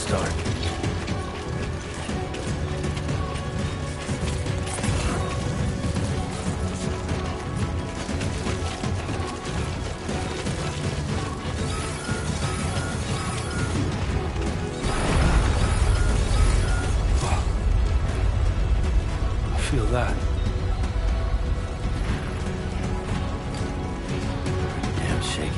start. Feel that. Damn shaky.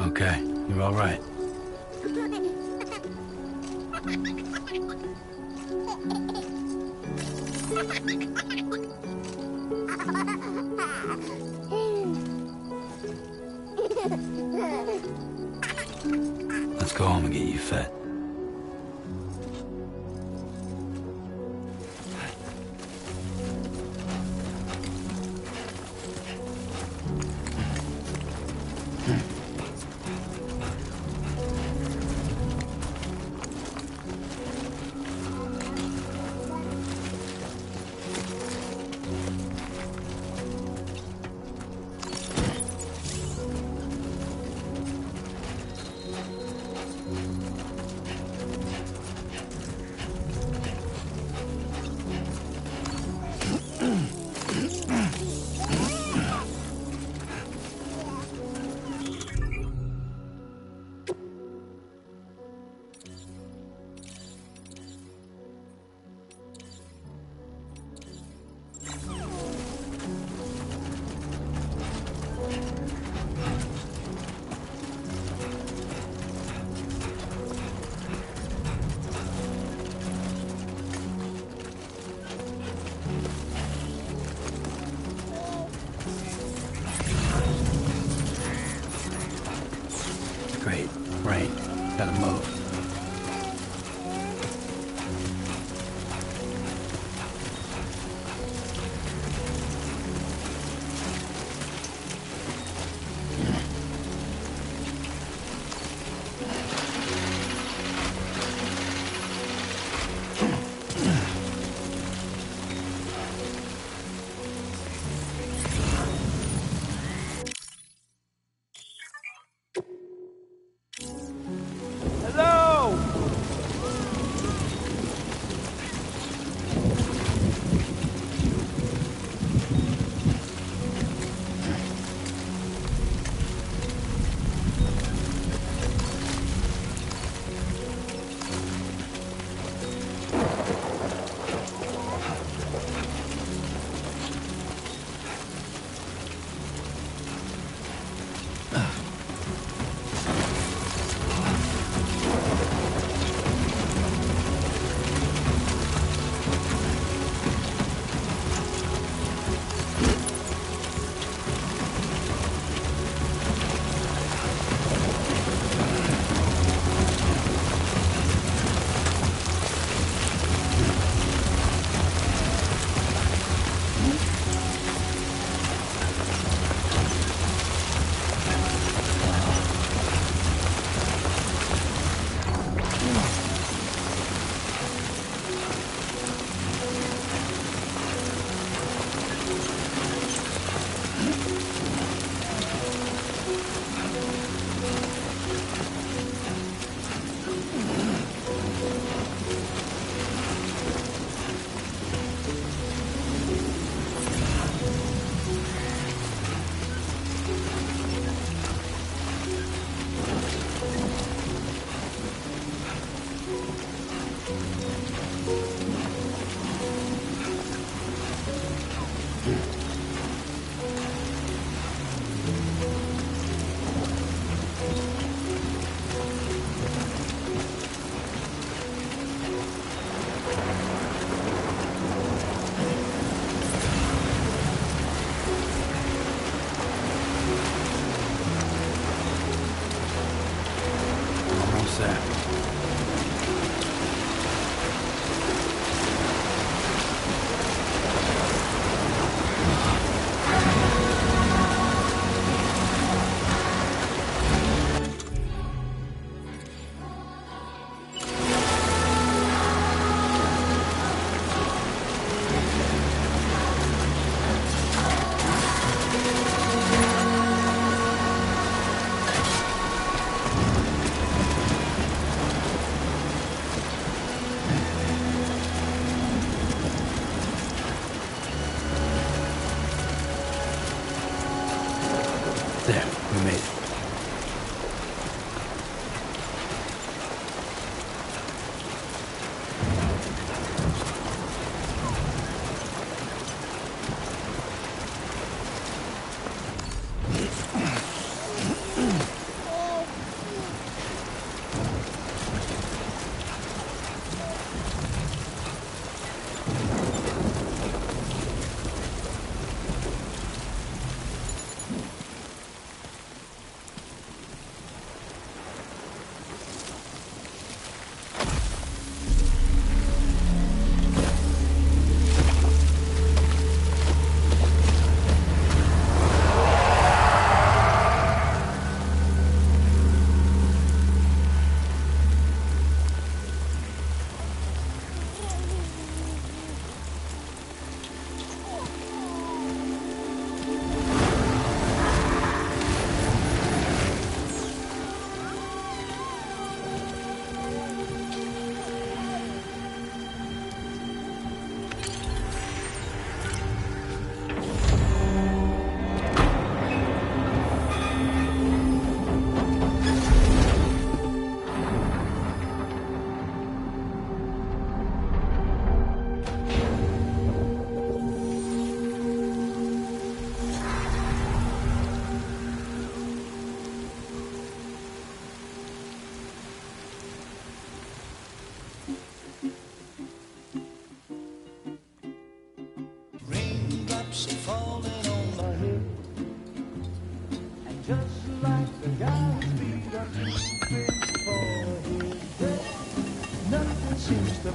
Okay, you're all right. Let's go home and get you fed.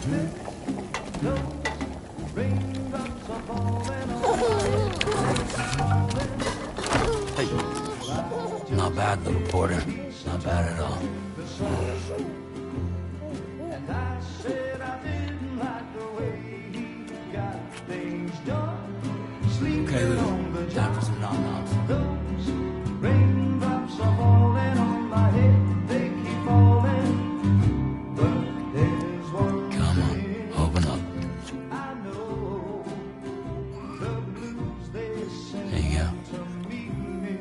Hey. Not bad, little Porter. Not bad at all. Okay, little. Time for some nom-noms. Raindrops are falling on my head, they keep falling. But there's one Come on, open up. I know, the blues they sing There you go. to meet me.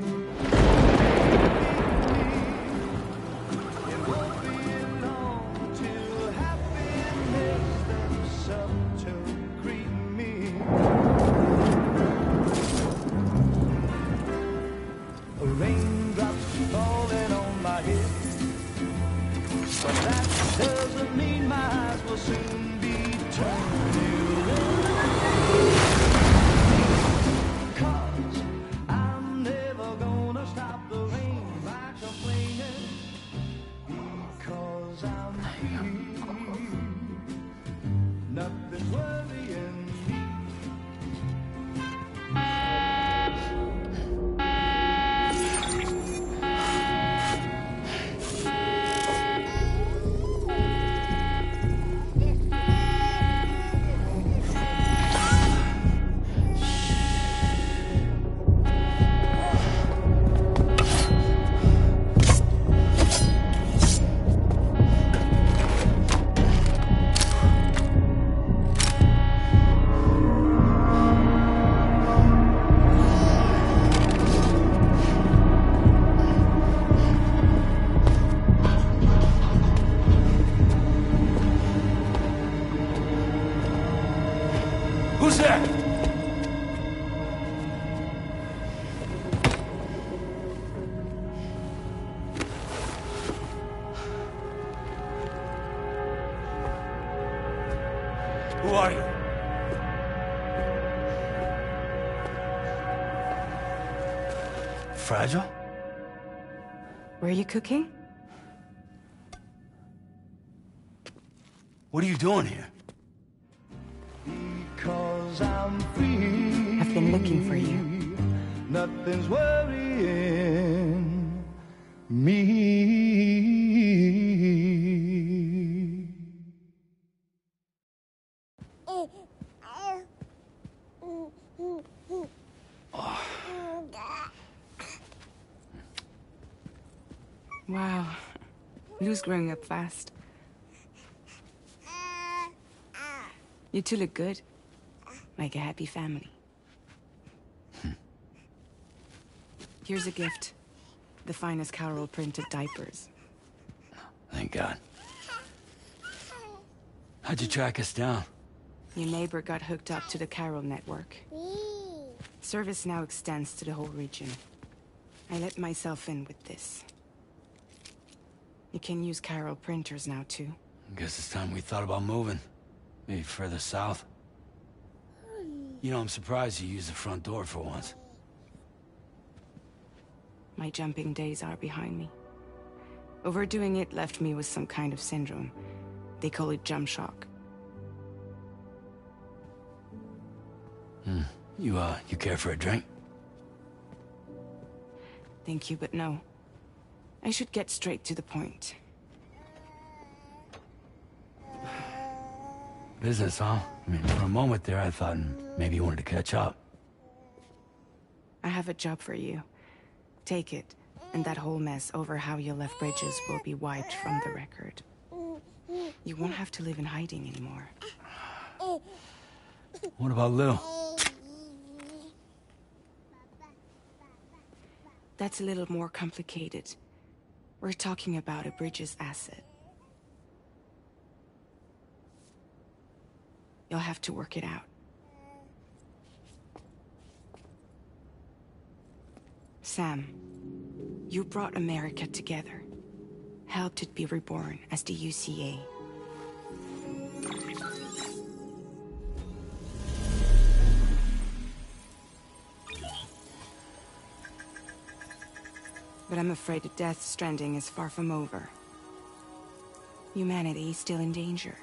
It won't be long till happiness steps up to greet me. Raindrops falling on my head, but that doesn't mean my eyes will soon be turning red. 'Cause I'm never gonna stop the rain by complaining, because I'm free. Nothing's worrying me. Who's there? Who are you? Fragile? Were you cooking? What are you doing here? Because I'm free. I've been looking for you. Nothing's worrying me. Wow. Lou's growing up fast. You two look good. Like a happy family. Here's a gift. The finest Carol printed diapers. Thank God. How'd you track us down? Your neighbor got hooked up to the Carol network. Service now extends to the whole region. I let myself in with this. You can use Carol printers now, too. Guess it's time we thought about moving. Maybe further south. You know, I'm surprised you used the front door for once. My jumping days are behind me. Overdoing it left me with some kind of syndrome. They call it jump shock. You care for a drink? Thank you, but no. I should get straight to the point. Business, huh? I mean, for a moment there, I thought maybe you wanted to catch up. I have a job for you. Take it, and that whole mess over how you left Bridges will be wiped from the record. You won't have to live in hiding anymore. What about Lou? That's a little more complicated. We're talking about a Bridges asset. You'll have to work it out. Sam, you brought America together. Helped it be reborn as the UCA. But I'm afraid the death stranding is far from over. Humanity is still in danger.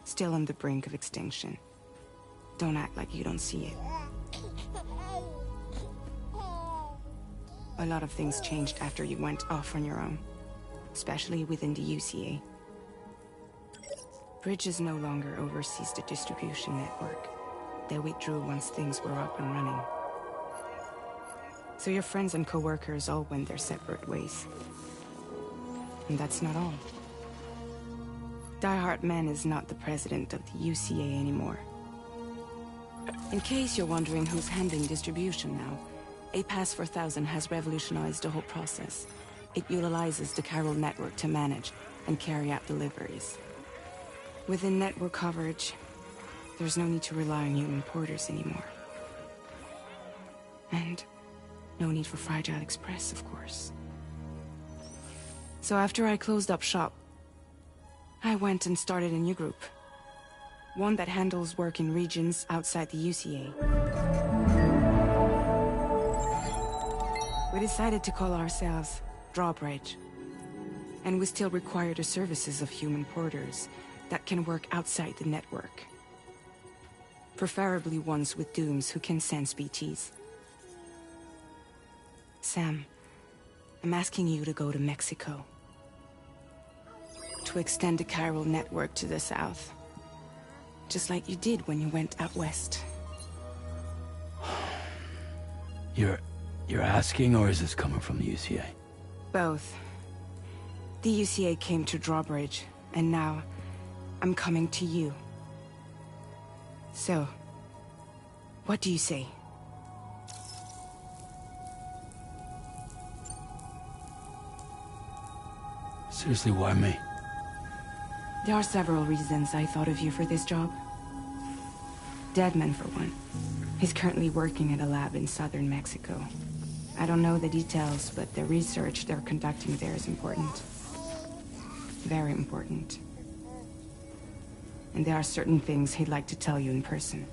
still on the brink of extinction. Don't act like you don't see it. A lot of things changed after you went off on your own, especially within the UCA. Bridges no longer oversees the distribution network. They withdrew once things were up and running. So your friends and co-workers all went their separate ways. And that's not all. Die Hard Man is not the president of the UCA anymore. In case you're wondering who's handling distribution now, A Pass 4000 has revolutionized the whole process. It utilizes the chiral network to manage and carry out deliveries. Within network coverage, there's no need to rely on human porters anymore. And no need for Fragile Express, of course. So after I closed up shop, I went and started a new group. One that handles work in regions outside the UCA. We decided to call ourselves Drawbridge. And we still require the services of human porters that can work outside the network. Preferably ones with dooms who can sense BTs. Sam, I'm asking you to go to Mexico. To extend the chiral network to the south. Just like you did when you went out west. You're asking, or is this coming from the UCA? Both. The UCA came to Drawbridge, and now I'm coming to you. So, what do you say? Seriously, why me? There are several reasons I thought of you for this job. Deadman, for one. He's currently working at a lab in southern Mexico. I don't know the details, but the research they're conducting there is important. Very important. And there are certain things he'd like to tell you in person.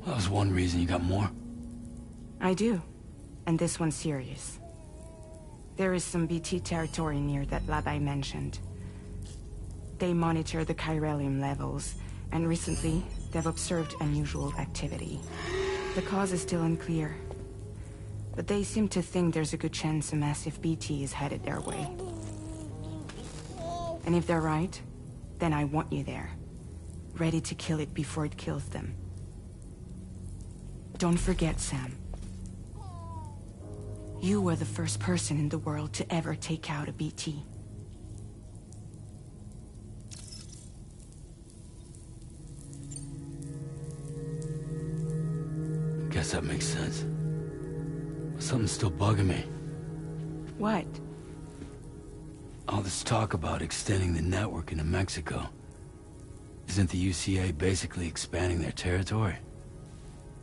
That was one reason. You got more? I do. And this one's serious. There is some BT territory near that lab I mentioned. They monitor the chiralium levels, and recently, they've observed unusual activity. The cause is still unclear, but they seem to think there's a good chance a massive BT is headed their way. And if they're right, then I want you there, ready to kill it before it kills them. Don't forget, Sam. You were the first person in the world to ever take out a BT. Guess that makes sense. But something's still bugging me. What? All this talk about extending the network into Mexico. Isn't the UCA basically expanding their territory?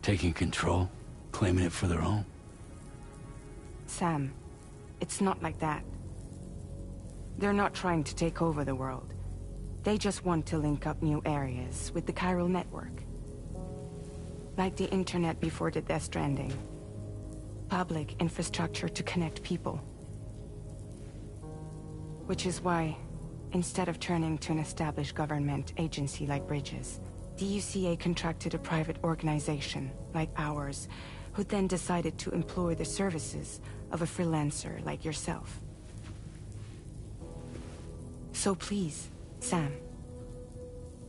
Taking control? Claiming it for their own? Sam, it's not like that. They're not trying to take over the world. They just want to link up new areas with the chiral network. Like the internet before the Death Stranding. Public infrastructure to connect people. Which is why, instead of turning to an established government agency like Bridges, the UCA contracted a private organization, like ours, who then decided to employ the services of a freelancer like yourself. So please, Sam,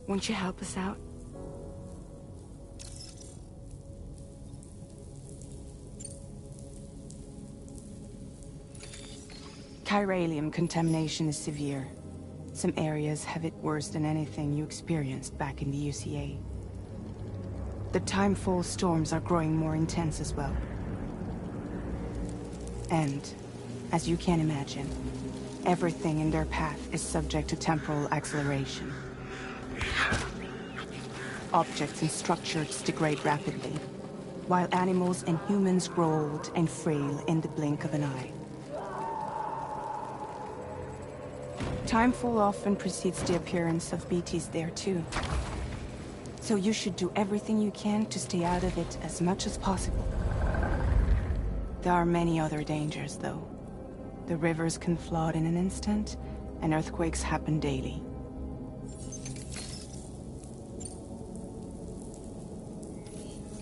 won't you help us out? Chiralium contamination is severe. Some areas have it worse than anything you experienced back in the UCA. The timefall storms are growing more intense as well. And, as you can imagine, everything in their path is subject to temporal acceleration. Objects and structures degrade rapidly, while animals and humans grow old and frail in the blink of an eye. Timefall often precedes the appearance of BTs there too. So you should do everything you can to stay out of it as much as possible. There are many other dangers, though. The rivers can flood in an instant, and earthquakes happen daily.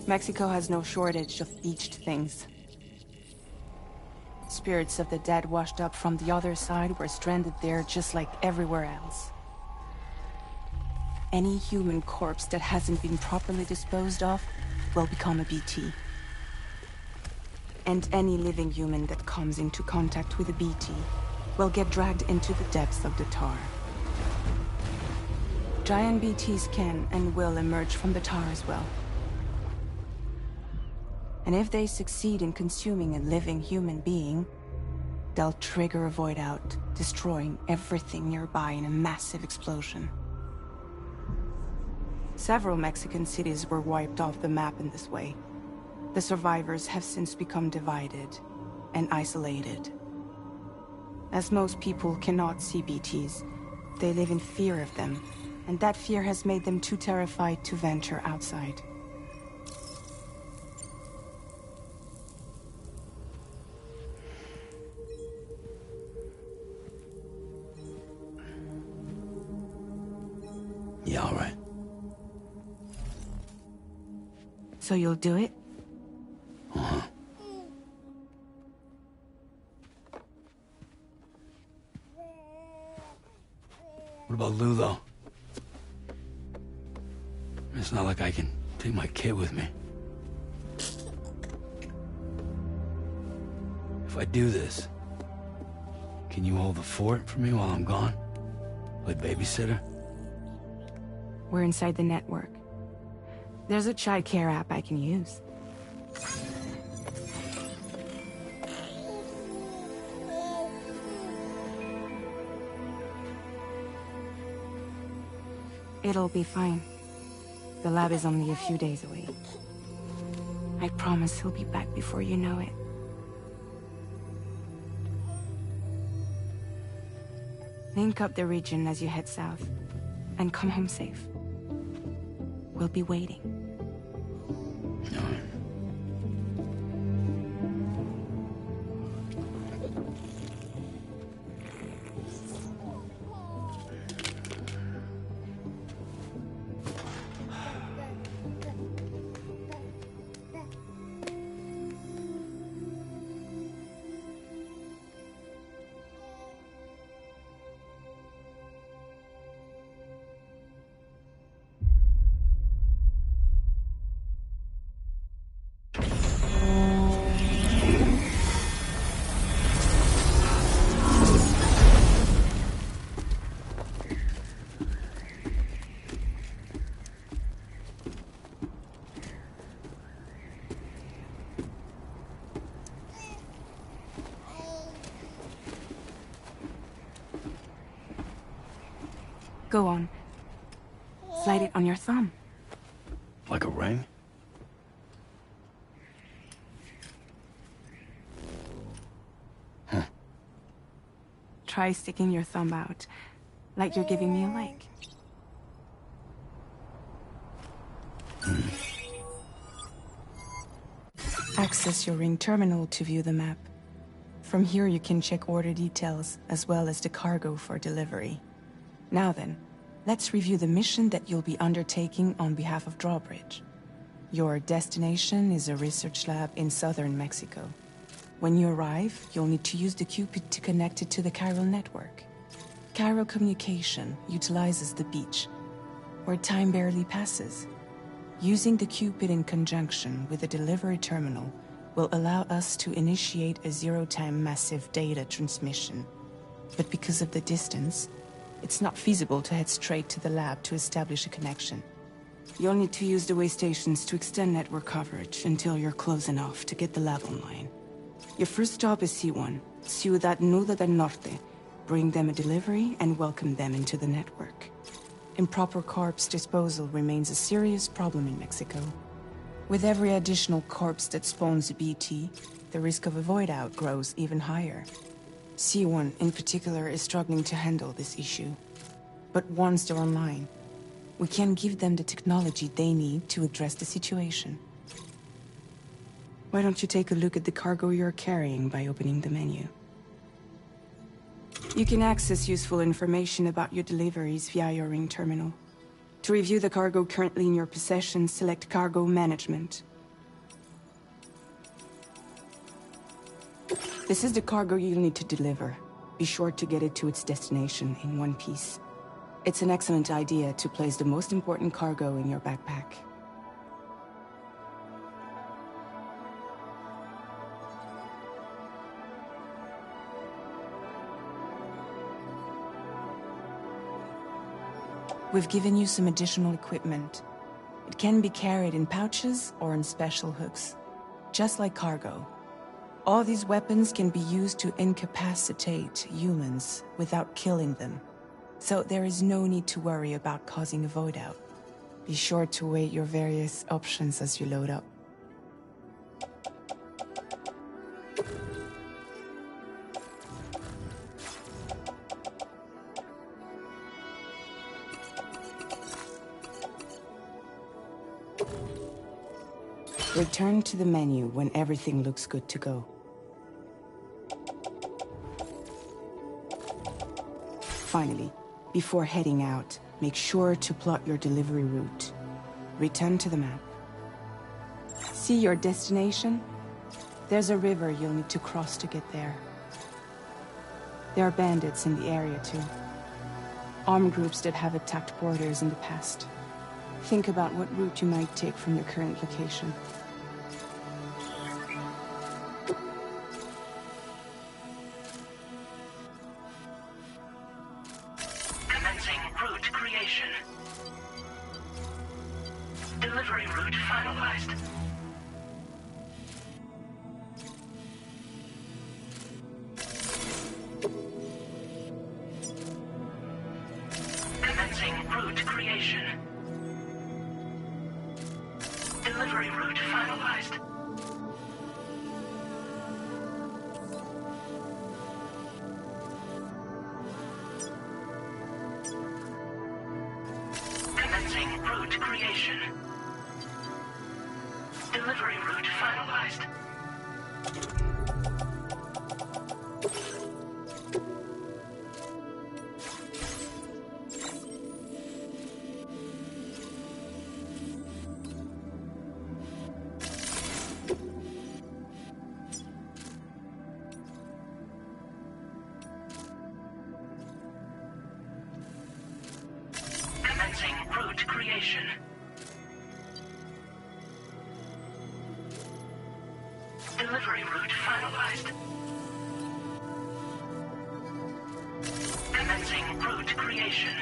Mexico has no shortage of beached things. Spirits of the dead washed up from the other side were stranded there just like everywhere else. Any human corpse that hasn't been properly disposed of will become a BT. And any living human that comes into contact with a BT will get dragged into the depths of the tar. Giant BTs can and will emerge from the tar as well. And if they succeed in consuming a living human being, they'll trigger a void out, destroying everything nearby in a massive explosion. Several Mexican cities were wiped off the map in this way. The survivors have since become divided and isolated. As most people cannot see BTs, they live in fear of them, and that fear has made them too terrified to venture outside. Yeah, all right. So you'll do it? Uh-huh. What about Lou, though? It's not like I can take my kid with me. If I do this, can you hold the fort for me while I'm gone? Play babysitter? We're inside the network. There's a child care app I can use. It'll be fine. The lab is only a few days away. I promise he'll be back before you know it. Link up the region as you head south, and come home safe. We'll be waiting. All right. Go on. Slide it on your thumb. Like a ring? Huh. Try sticking your thumb out, like you're giving me a like. Access your ring terminal to view the map. From here you can check order details, as well as the cargo for delivery. Now then, let's review the mission that you'll be undertaking on behalf of Drawbridge. Your destination is a research lab in southern Mexico. When you arrive, you'll need to use the Cupid to connect it to the chiral network. Chiral communication utilizes the beach, where time barely passes. Using the Cupid in conjunction with the delivery terminal will allow us to initiate a zero-time massive data transmission. But because of the distance, it's not feasible to head straight to the lab to establish a connection. You'll need to use the way stations to extend network coverage until you're close enough to get the lab online. Your first stop is C1, Ciudad Nuda del Norte. Bring them a delivery and welcome them into the network. Improper corpse disposal remains a serious problem in Mexico. With every additional corpse that spawns a BT, the risk of a void out grows even higher. C1 in particular is struggling to handle this issue. But once they're online, we can give them the technology they need to address the situation. Why don't you take a look at the cargo you're carrying by opening the menu? You can access useful information about your deliveries via your ring terminal. To review the cargo currently in your possession, select Cargo Management. This is the cargo you'll need to deliver. Be sure to get it to its destination in one piece. It's an excellent idea to place the most important cargo in your backpack. We've given you some additional equipment. It can be carried in pouches or in special hooks, just like cargo. All these weapons can be used to incapacitate humans without killing them. So there is no need to worry about causing a void out. Be sure to weigh your various options as you load up. Return to the menu when everything looks good to go. Finally, before heading out, make sure to plot your delivery route. Return to the map. See your destination? There's a river you'll need to cross to get there. There are bandits in the area too. Armed groups that have attacked borders in the past. Think about what route you might take from your current location. Commencing route creation. Delivery route finalized. Commencing route creation. Delivery route finalized. Commencing route creation. Delivery route finalized. Commencing route creation. Delivery route finalized. Commencing route creation.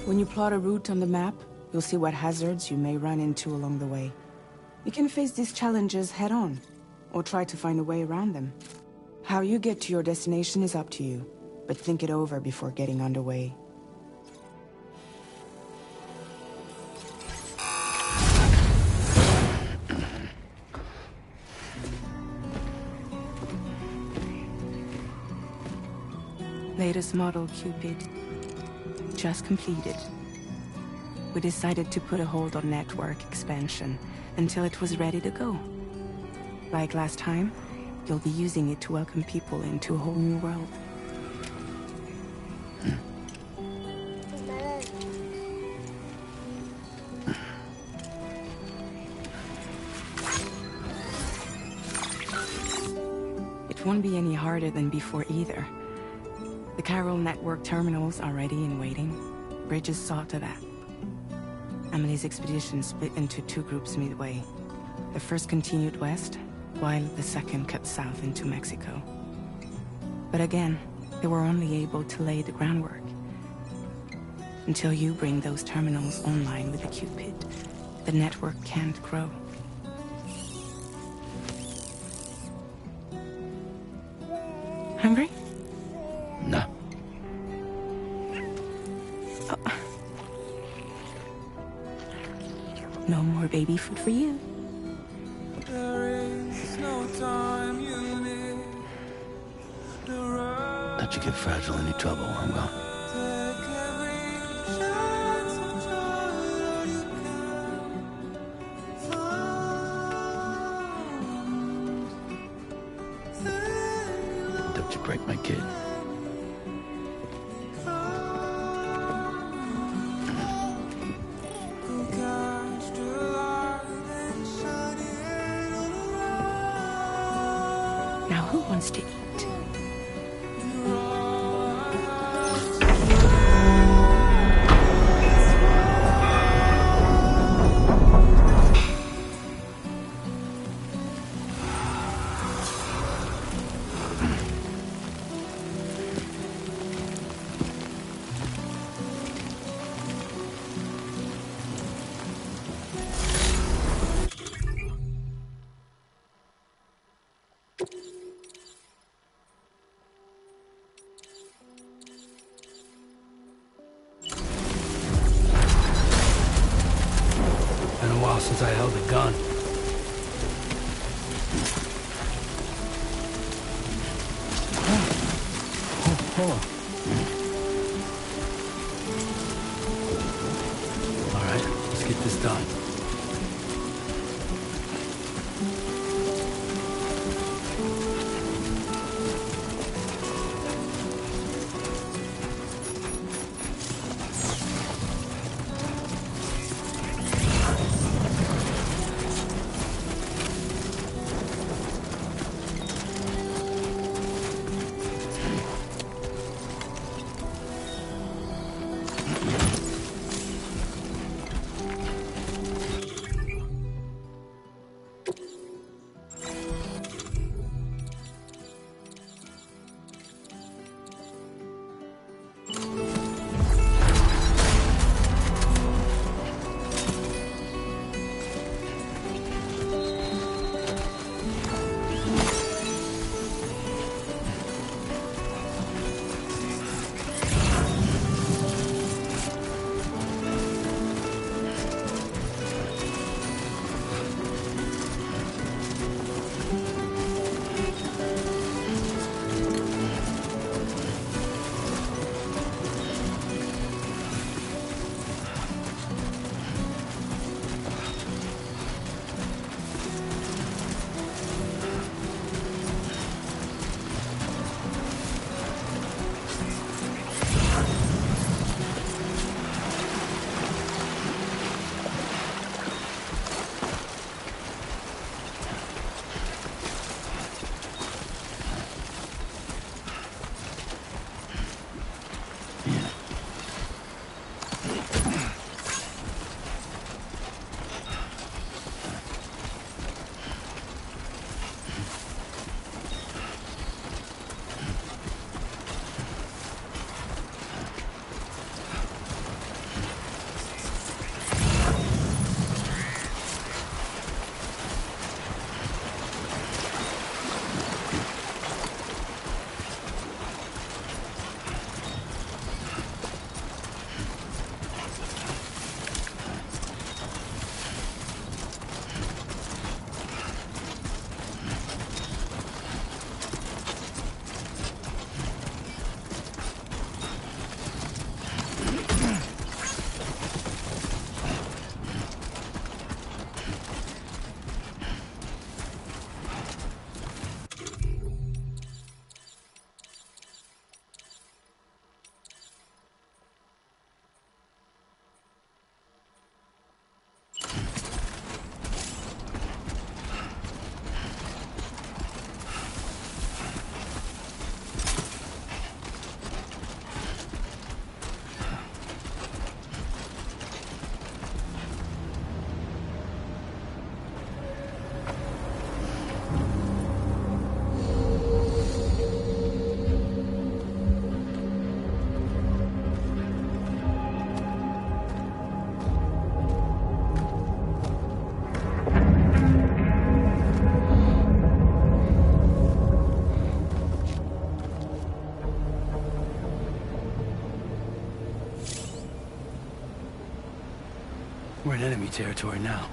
When you plot a route on the map, you'll see what hazards you may run into along the way. You can face these challenges head-on, or try to find a way around them. How you get to your destination is up to you, but think it over before getting underway. Latest model Cupid. Just completed. We decided to put a hold on network expansion until it was ready to go. Like last time, you'll be using it to welcome people into a whole new world. It won't be any harder than before either. The Chiral network terminals are ready and waiting. Bridges saw to that. Emily's expedition split into two groups midway. The first continued west, while the second cut south into Mexico. But again, they were only able to lay the groundwork. Until you bring those terminals online with the Cupid, the network can't grow. Hungry? No. No more baby food for you. Don't you get fragile any trouble, I'm gone. Did you break my kid? Now who wants to eat? Been a while since I held a gun. All right, let's get this done. We're in enemy territory now.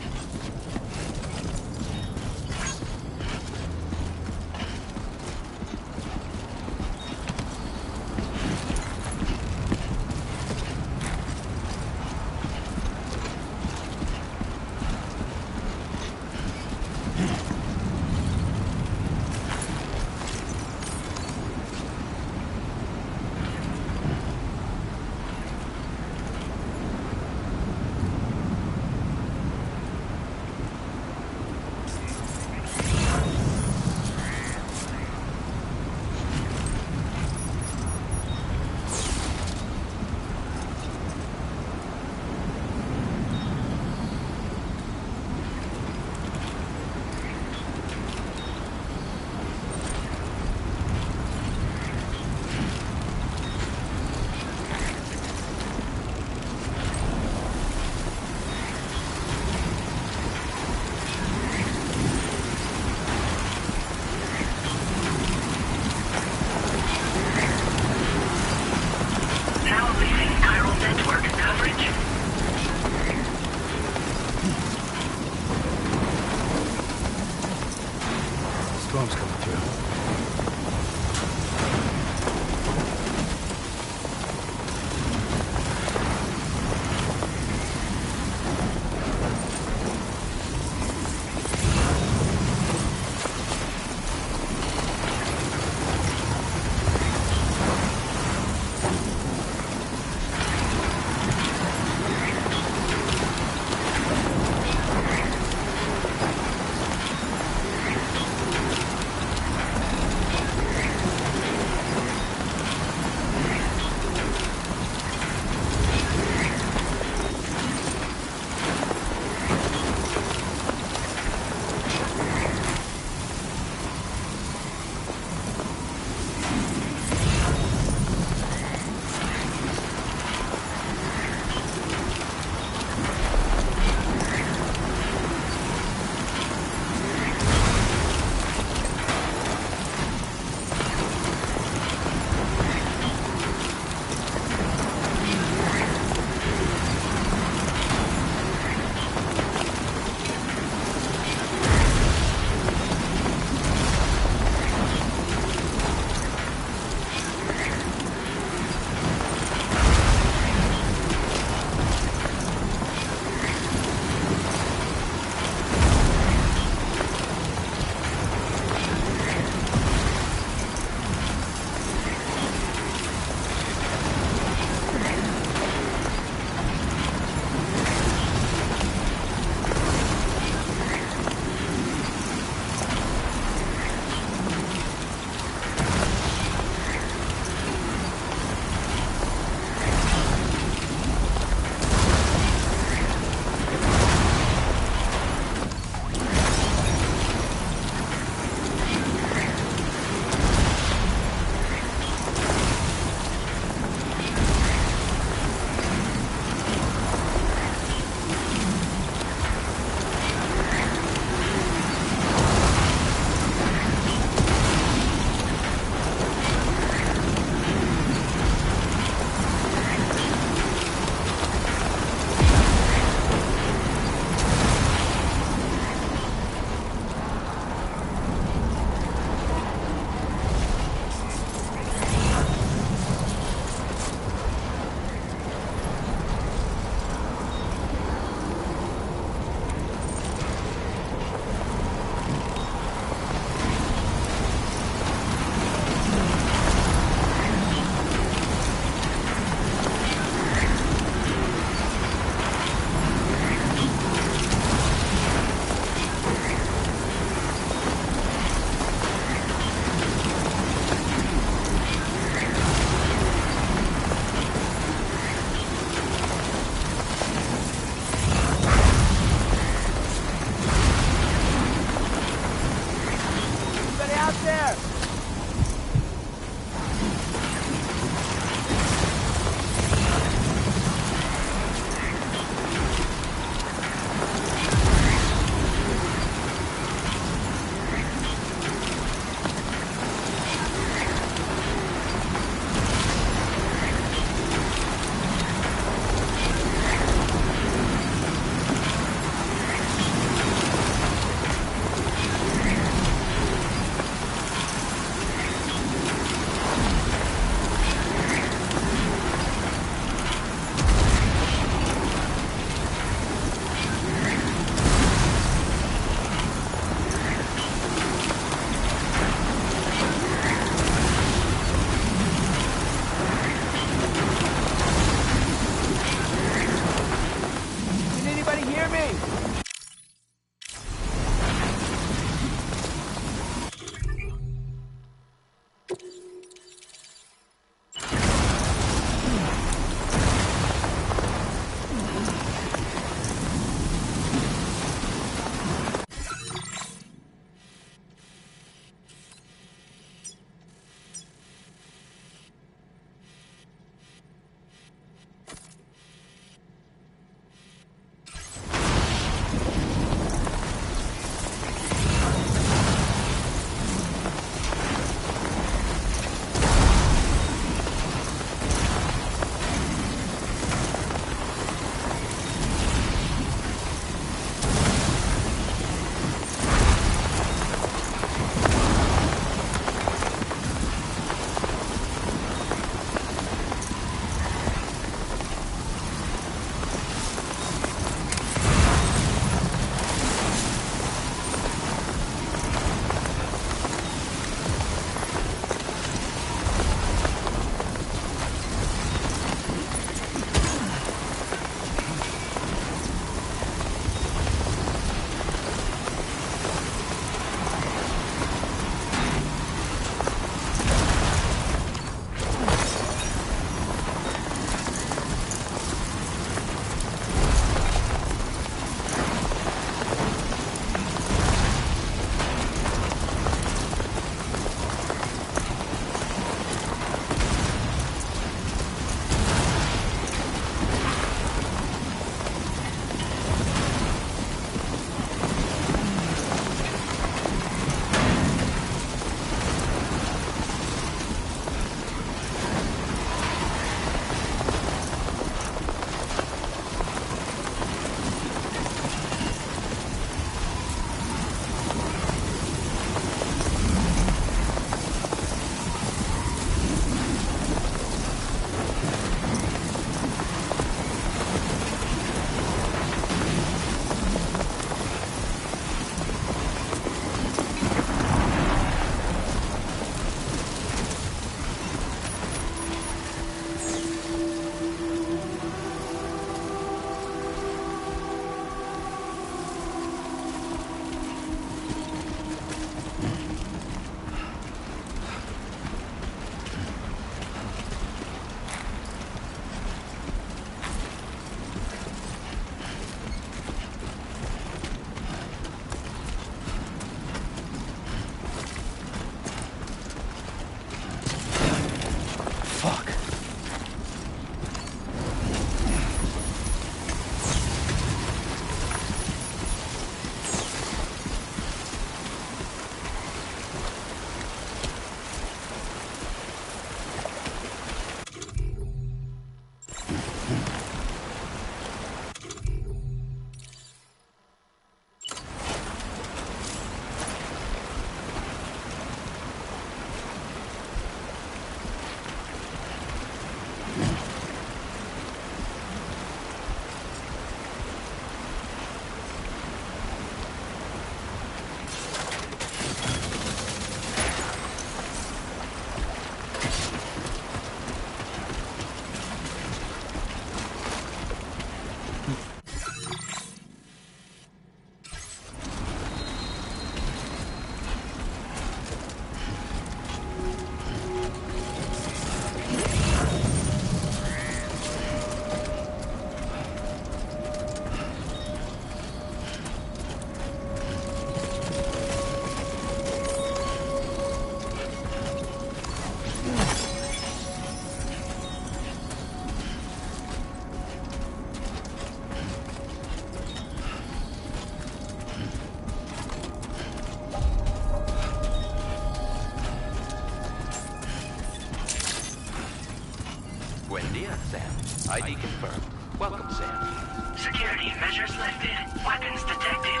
Buen dia, Sam. ID confirmed. Welcome, Sam. Security measures lifted. Weapons detected.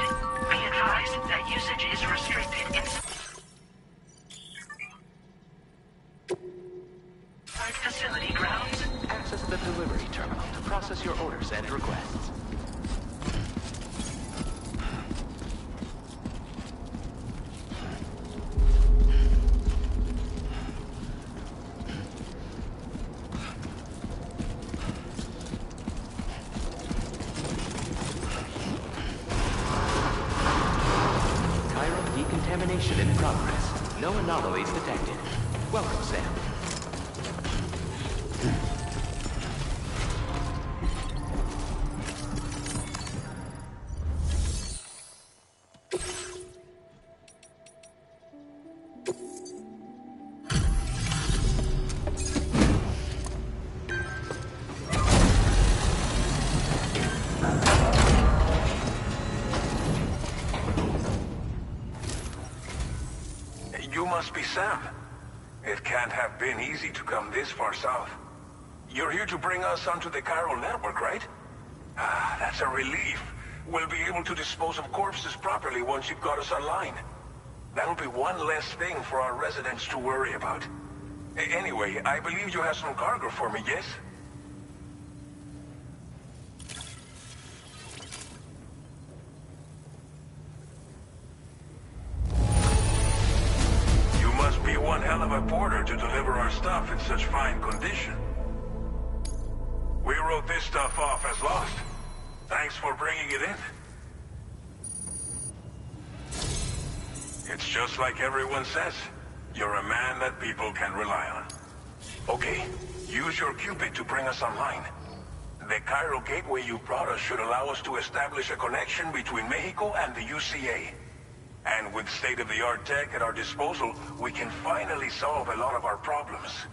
Be advised that usage is restricted inside facility grounds. Access the delivery terminal to process your orders and requests. Decontamination in progress. No anomalies detected. Welcome, Sam. You must be Sam. It can't have been easy to come this far south. You're here to bring us onto the chiral network, right? Ah, that's a relief. We'll be able to dispose of corpses properly once you've got us online. That'll be one less thing for our residents to worry about. Anyway, I believe you have some cargo for me, yes? Be one hell of a porter to deliver our stuff in such fine condition. We wrote this stuff off as lost. Thanks for bringing it in. It's just like everyone says. You're a man that people can rely on. Okay, use your Cupid to bring us online. The chiral gateway you brought us should allow us to establish a connection between Mexico and the UCA. And with state-of-the-art tech at our disposal, we can finally solve a lot of our problems.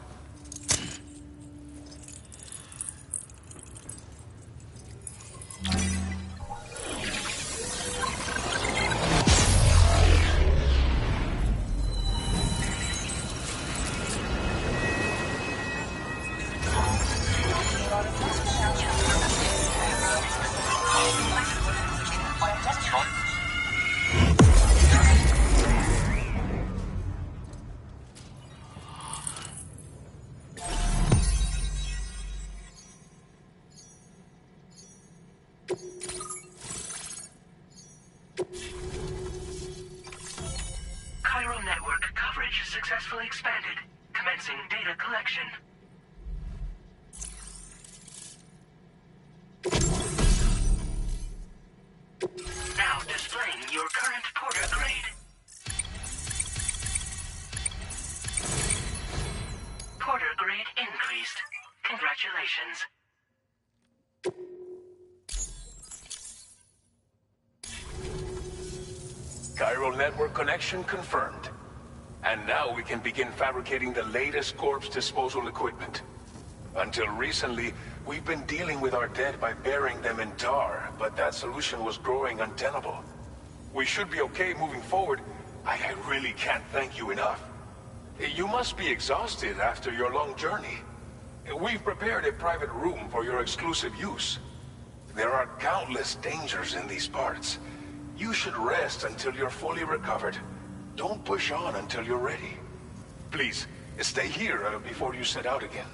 Chiral network coverage successfully expanded. Commencing data collection. Now displaying your current porter grade. Porter grade increased. Congratulations. Chiral network connection confirmed. And now we can begin fabricating the latest corpse disposal equipment. Until recently, we've been dealing with our dead by burying them in tar, but that solution was growing untenable. We should be okay moving forward. I really can't thank you enough. You must be exhausted after your long journey. We've prepared a private room for your exclusive use. There are countless dangers in these parts. You should rest until you're fully recovered. Don't push on until you're ready. Please, stay here before you set out again.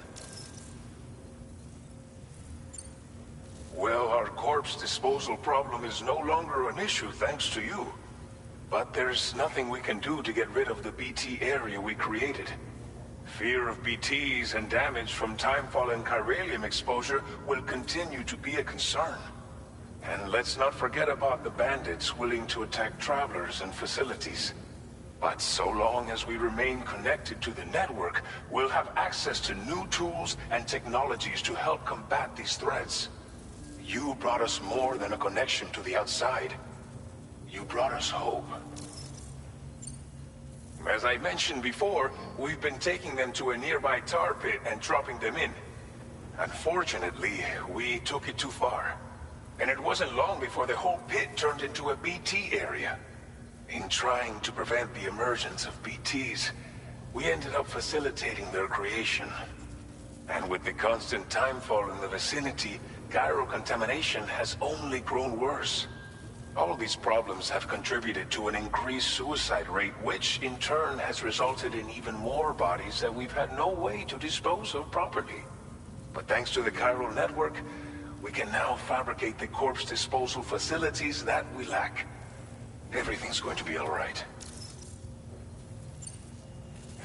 Well, our corpse disposal problem is no longer an issue thanks to you. But there's nothing we can do to get rid of the BT area we created. Fear of BTs and damage from timefall and chiralium exposure will continue to be a concern. And let's not forget about the bandits willing to attack travelers and facilities. But so long as we remain connected to the network, we'll have access to new tools and technologies to help combat these threats. You brought us more than a connection to the outside. You brought us hope. As I mentioned before, we've been taking them to a nearby tar pit and dropping them in. Unfortunately, we took it too far. And it wasn't long before the whole pit turned into a BT area. In trying to prevent the emergence of BTs, we ended up facilitating their creation. And with the constant timefall in the vicinity, gyro contamination has only grown worse. All these problems have contributed to an increased suicide rate, which in turn has resulted in even more bodies that we've had no way to dispose of properly. But thanks to the chiral network, we can now fabricate the corpse disposal facilities that we lack. Everything's going to be all right.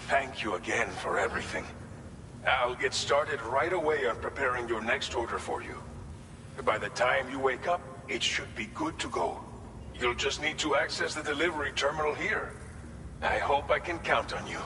Thank you again for everything. I'll get started right away on preparing your next order for you. By the time you wake up, it should be good to go. You'll just need to access the delivery terminal here. I hope I can count on you.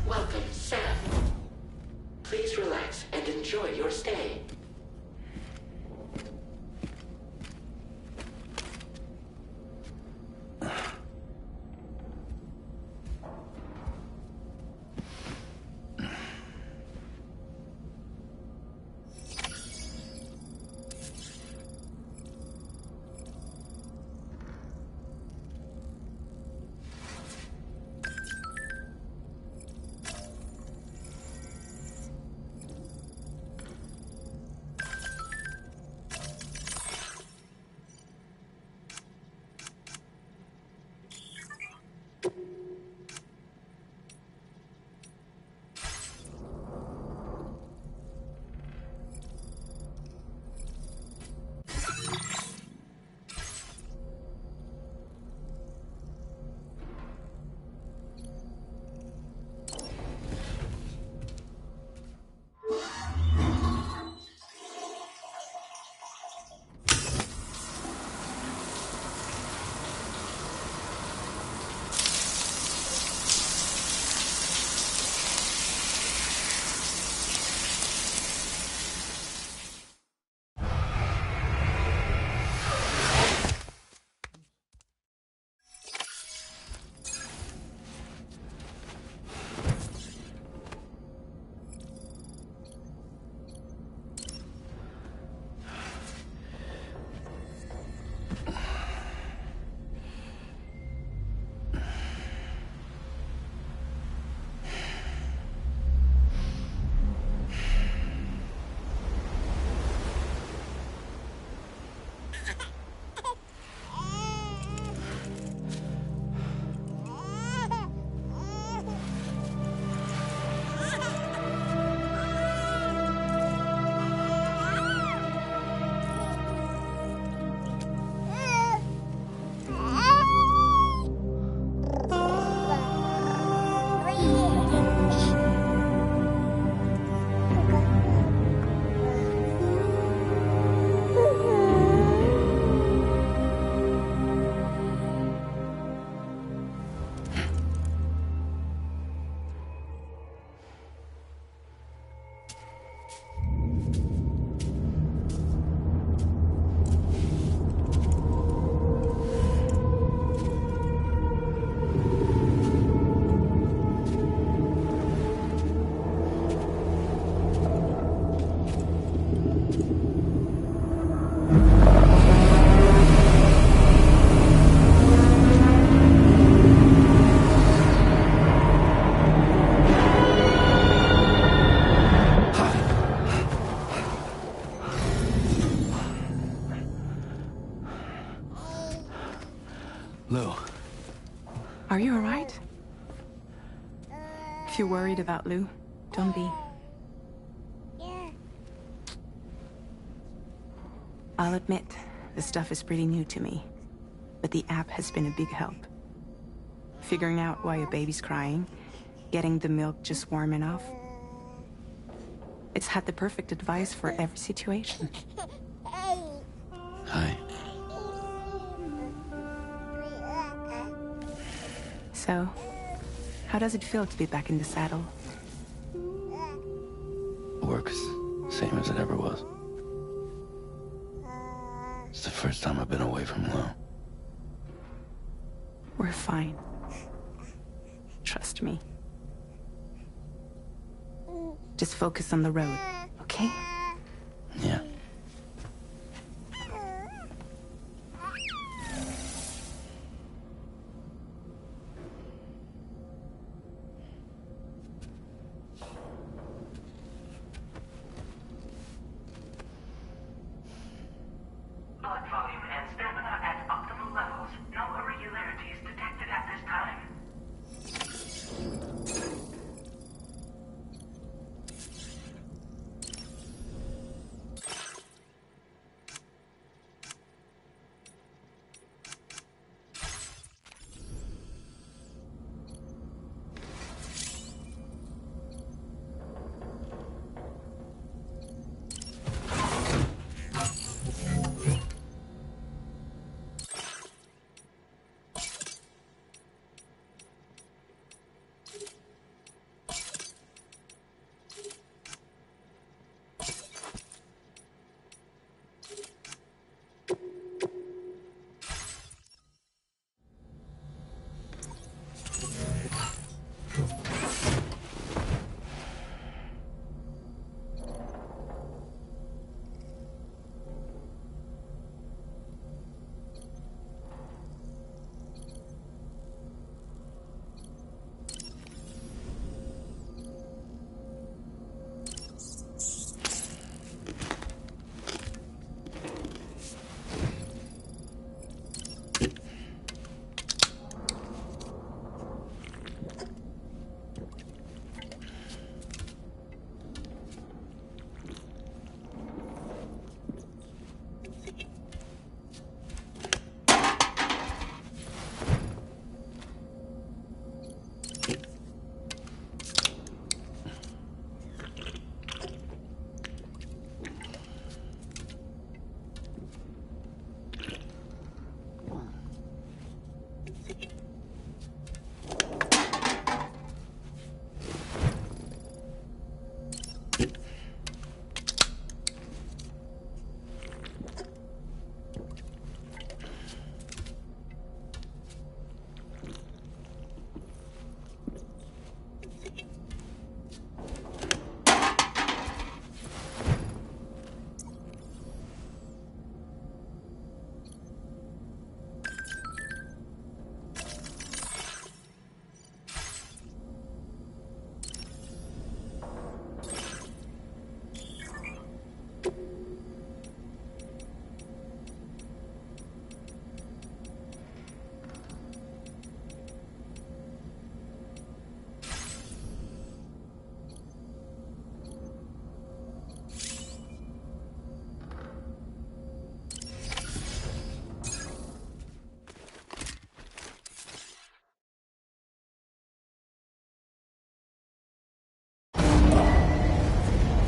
Welcome, Sam. Please relax and enjoy your stay. Lou, Are you alright? If you're worried about Lou, don't be. I'll admit, the stuff is pretty new to me, but the app has been a big help. Figuring out why a baby's crying, getting the milk just warm enough. It's had the perfect advice for every situation. hi. So, how does it feel to be back in the saddle? Work's same as it ever was. It's the first time I've been away from Lou. We're fine. Trust me. Just focus on the road, okay? Yeah. Blood volume and stamina at optimal levels. No irregularities detected at this time.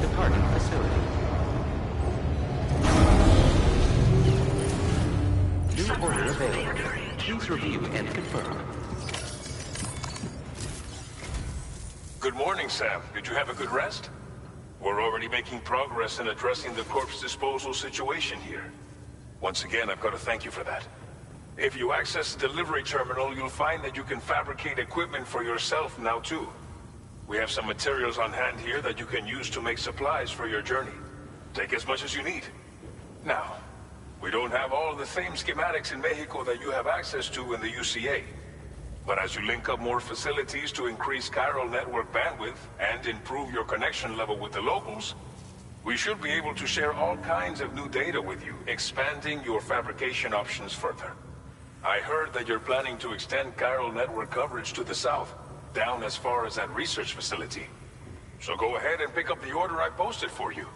Departing facility. New order available. Please review and confirm. Good morning, Sam. Did you have a good rest? We're already making progress in addressing the corpse disposal situation here. Once again, I've got to thank you for that. If you access the delivery terminal, you'll find that you can fabricate equipment for yourself now too. We have some materials on hand here that you can use to make supplies for your journey. Take as much as you need. Now, we don't have all the same schematics in Mexico that you have access to in the UCA. But as you link up more facilities to increase chiral network bandwidth and improve your connection level with the locals, we should be able to share all kinds of new data with you, expanding your fabrication options further. I heard that you're planning to extend chiral network coverage to the south, down as far as that research facility. So go ahead and pick up the order I posted for you.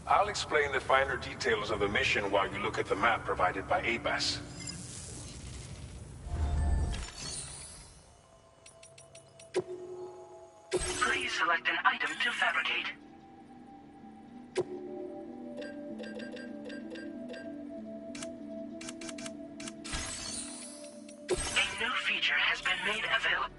I'll explain the finer details of the mission while you look at the map provided by ABAS. Please select an item to fabricate. A new feature has been made available.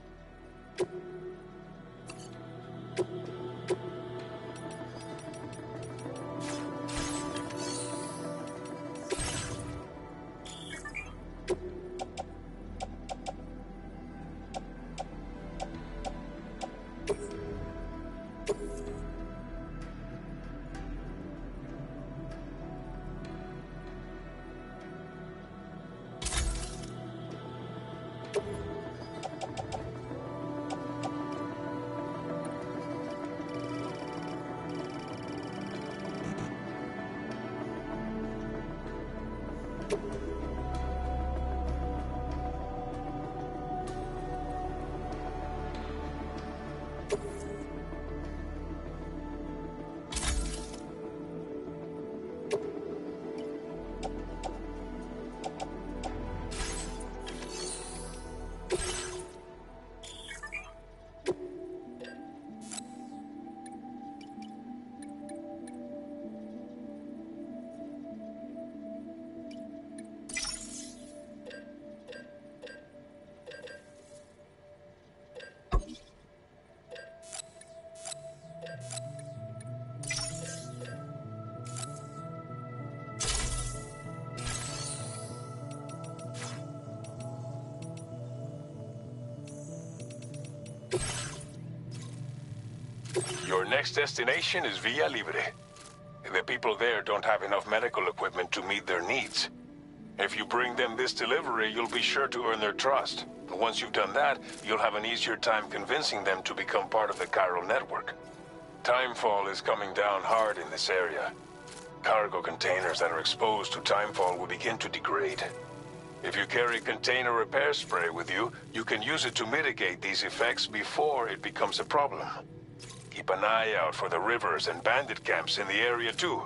Your next destination is Villa Libre. The people there don't have enough medical equipment to meet their needs. If you bring them this delivery, you'll be sure to earn their trust. And once you've done that, you'll have an easier time convincing them to become part of the chiral network. Timefall is coming down hard in this area. Cargo containers that are exposed to timefall will begin to degrade. If you carry container repair spray with you, you can use it to mitigate these effects before it becomes a problem. Keep an eye out for the rivers and bandit camps in the area too.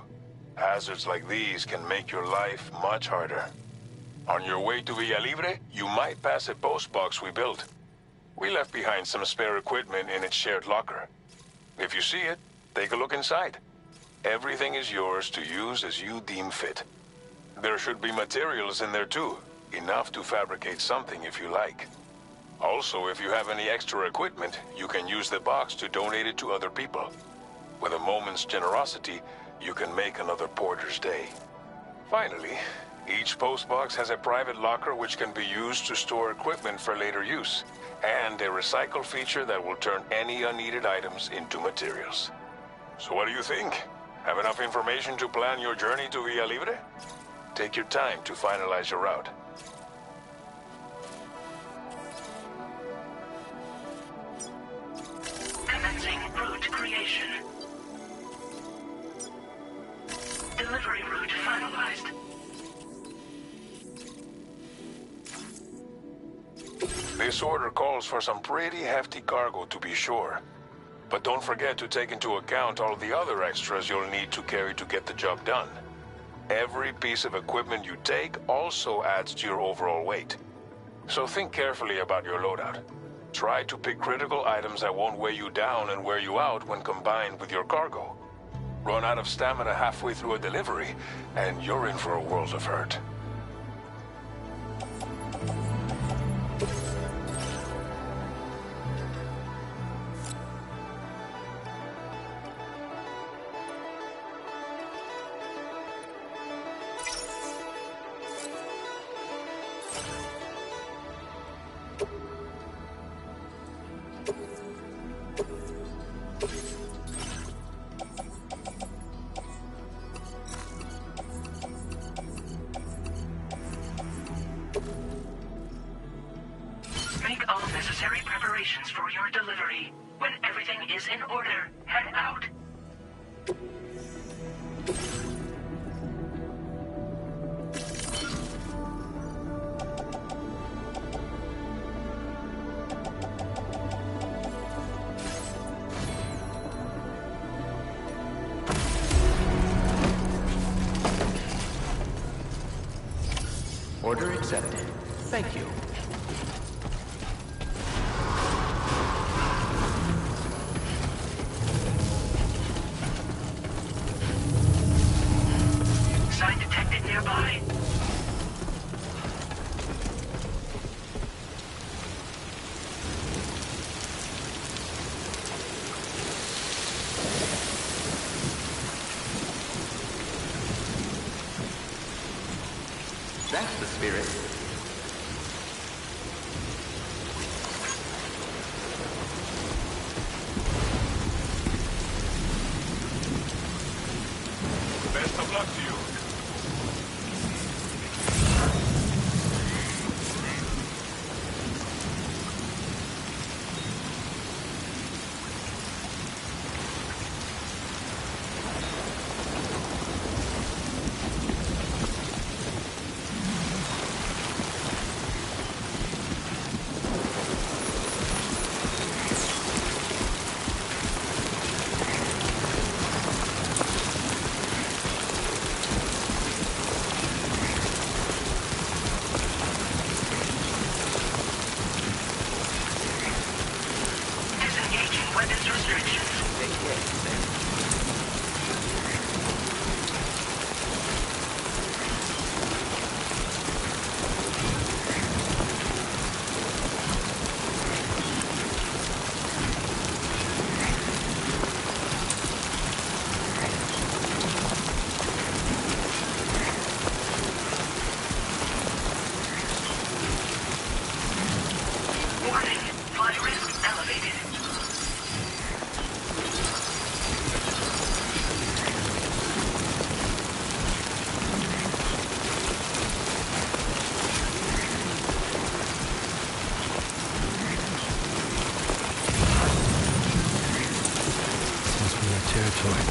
Hazards like these can make your life much harder. On your way to Villa Libre, you might pass a post box we built. We left behind some spare equipment in its shared locker. If you see it, take a look inside. Everything is yours to use as you deem fit. There should be materials in there too, enough to fabricate something if you like. Also, if you have any extra equipment, you can use the box to donate it to other people. With a moment's generosity, you can make another porter's day. Finally, each postbox has a private locker which can be used to store equipment for later use, and a recycle feature that will turn any unneeded items into materials. So what do you think? Have enough information to plan your journey to Villa Libre? Take your time to finalize your route. Commencing route creation. Delivery route finalized. This order calls for some pretty hefty cargo to be sure. But don't forget to take into account all the other extras you'll need to carry to get the job done. Every piece of equipment you take also adds to your overall weight. So think carefully about your loadout. Try to pick critical items that won't weigh you down and wear you out when combined with your cargo. Run out of stamina halfway through a delivery, and you're in for a world of hurt. Make all necessary preparations for your delivery. When everything is in order, head out. Order accepted. Thank you. Sign detected nearby. That's the spirit. Best of luck to you. Take care, Sam. Warning, flight risk elevated. This must be our territory.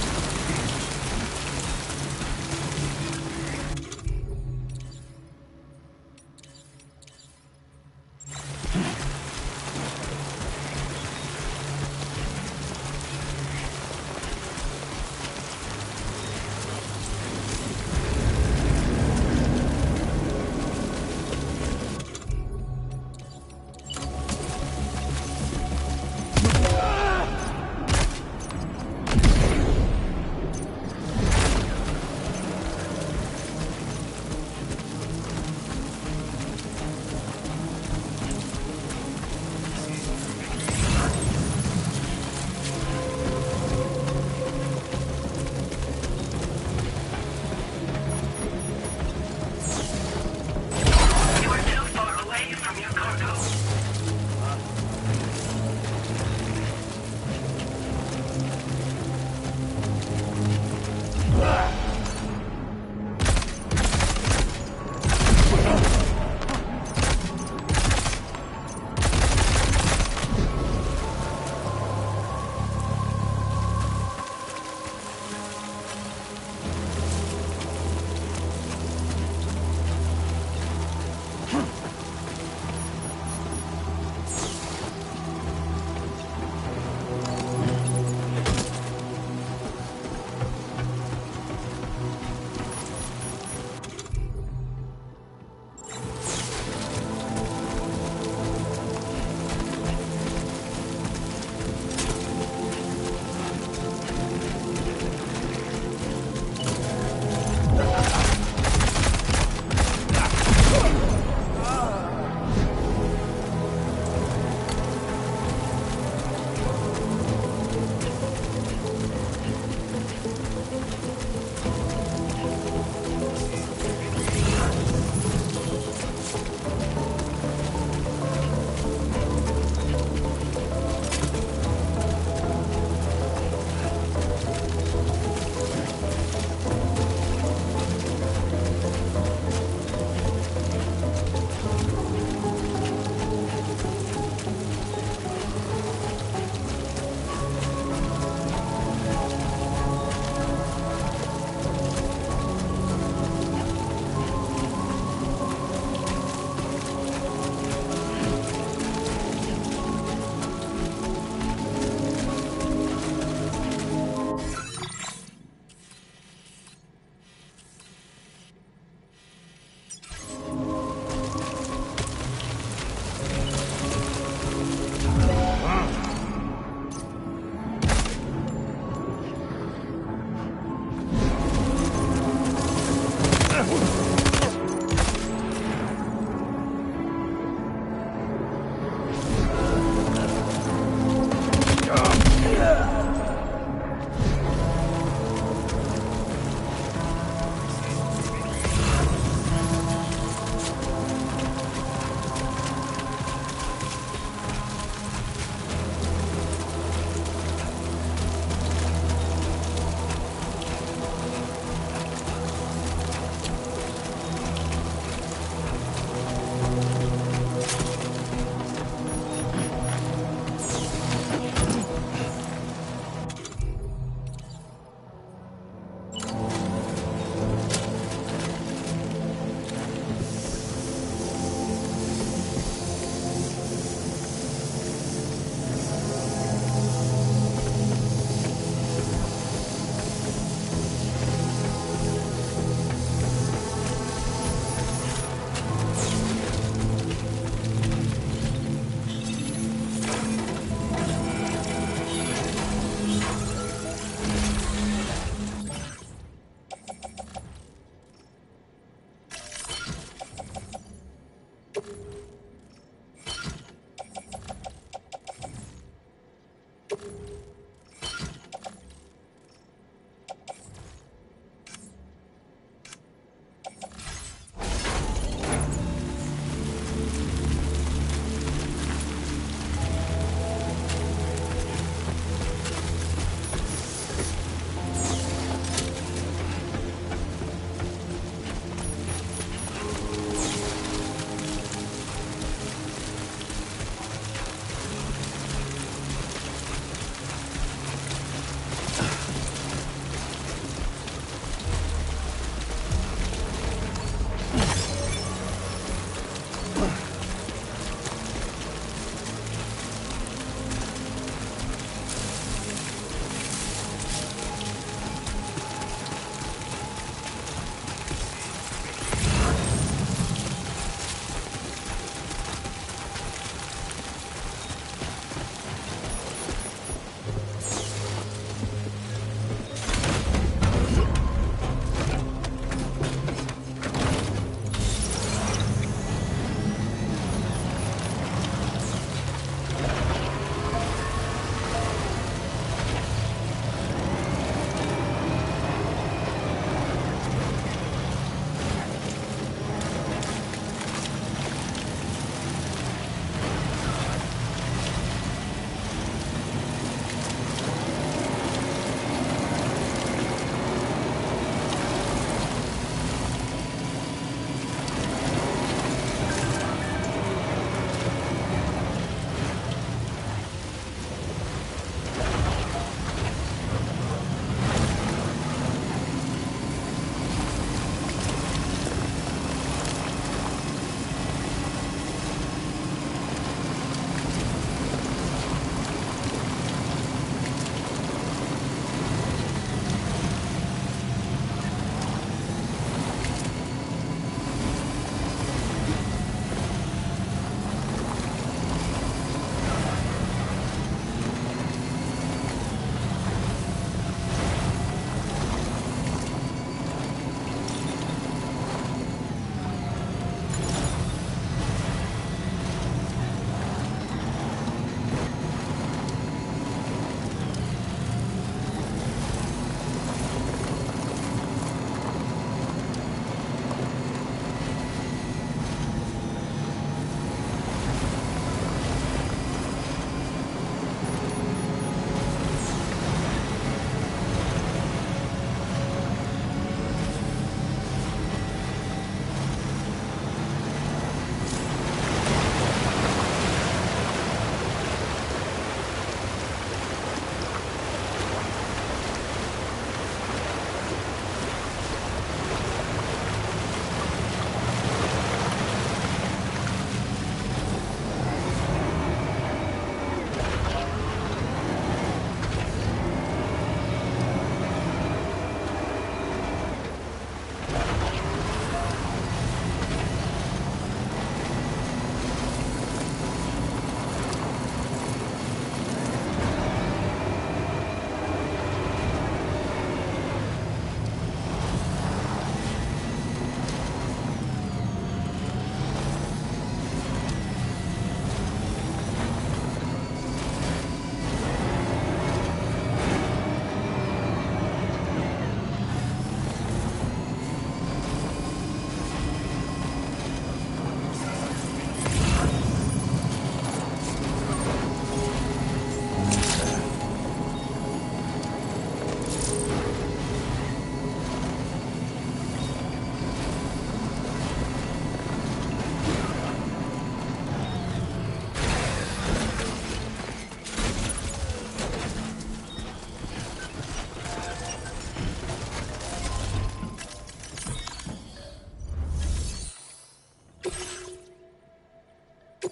You're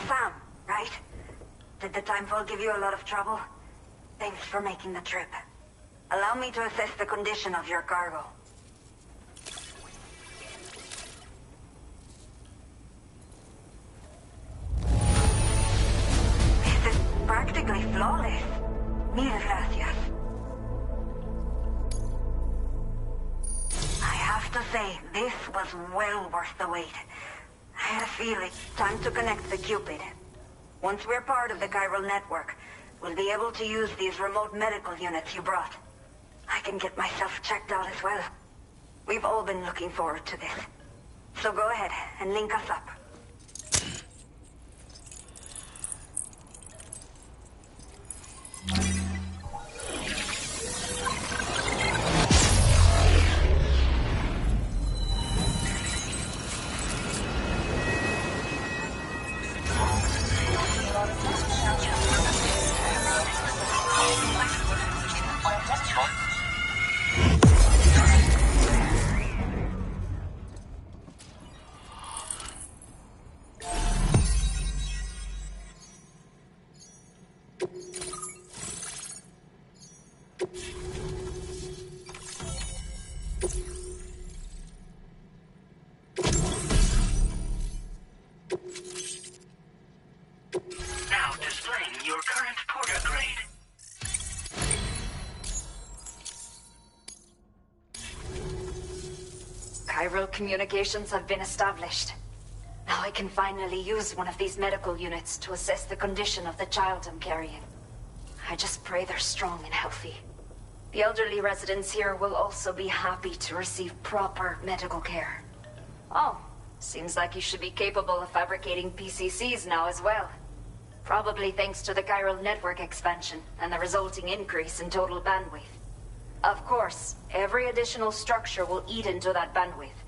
Sam, right? Did the timefall give you a lot of trouble? Thanks for making the trip. Allow me to assess the condition of your cargo. This is practically flawless. Mil gracias. I have to say, this was well worth the wait. I had a feeling. Time to connect the Cupid. Once we're part of the chiral network, we'll be able to use these remote medical units you brought. I can get myself checked out as well. We've all been looking forward to this. So go ahead and link us up. Now displaying your current porter grade. Chiral communications have been established. Now I can finally use one of these medical units to assess the condition of the child I'm carrying. I just pray they're strong and healthy. The elderly residents here will also be happy to receive proper medical care. Oh, seems like you should be capable of fabricating PCCs now as well. Probably thanks to the chiral network expansion and the resulting increase in total bandwidth. Of course, every additional structure will eat into that bandwidth,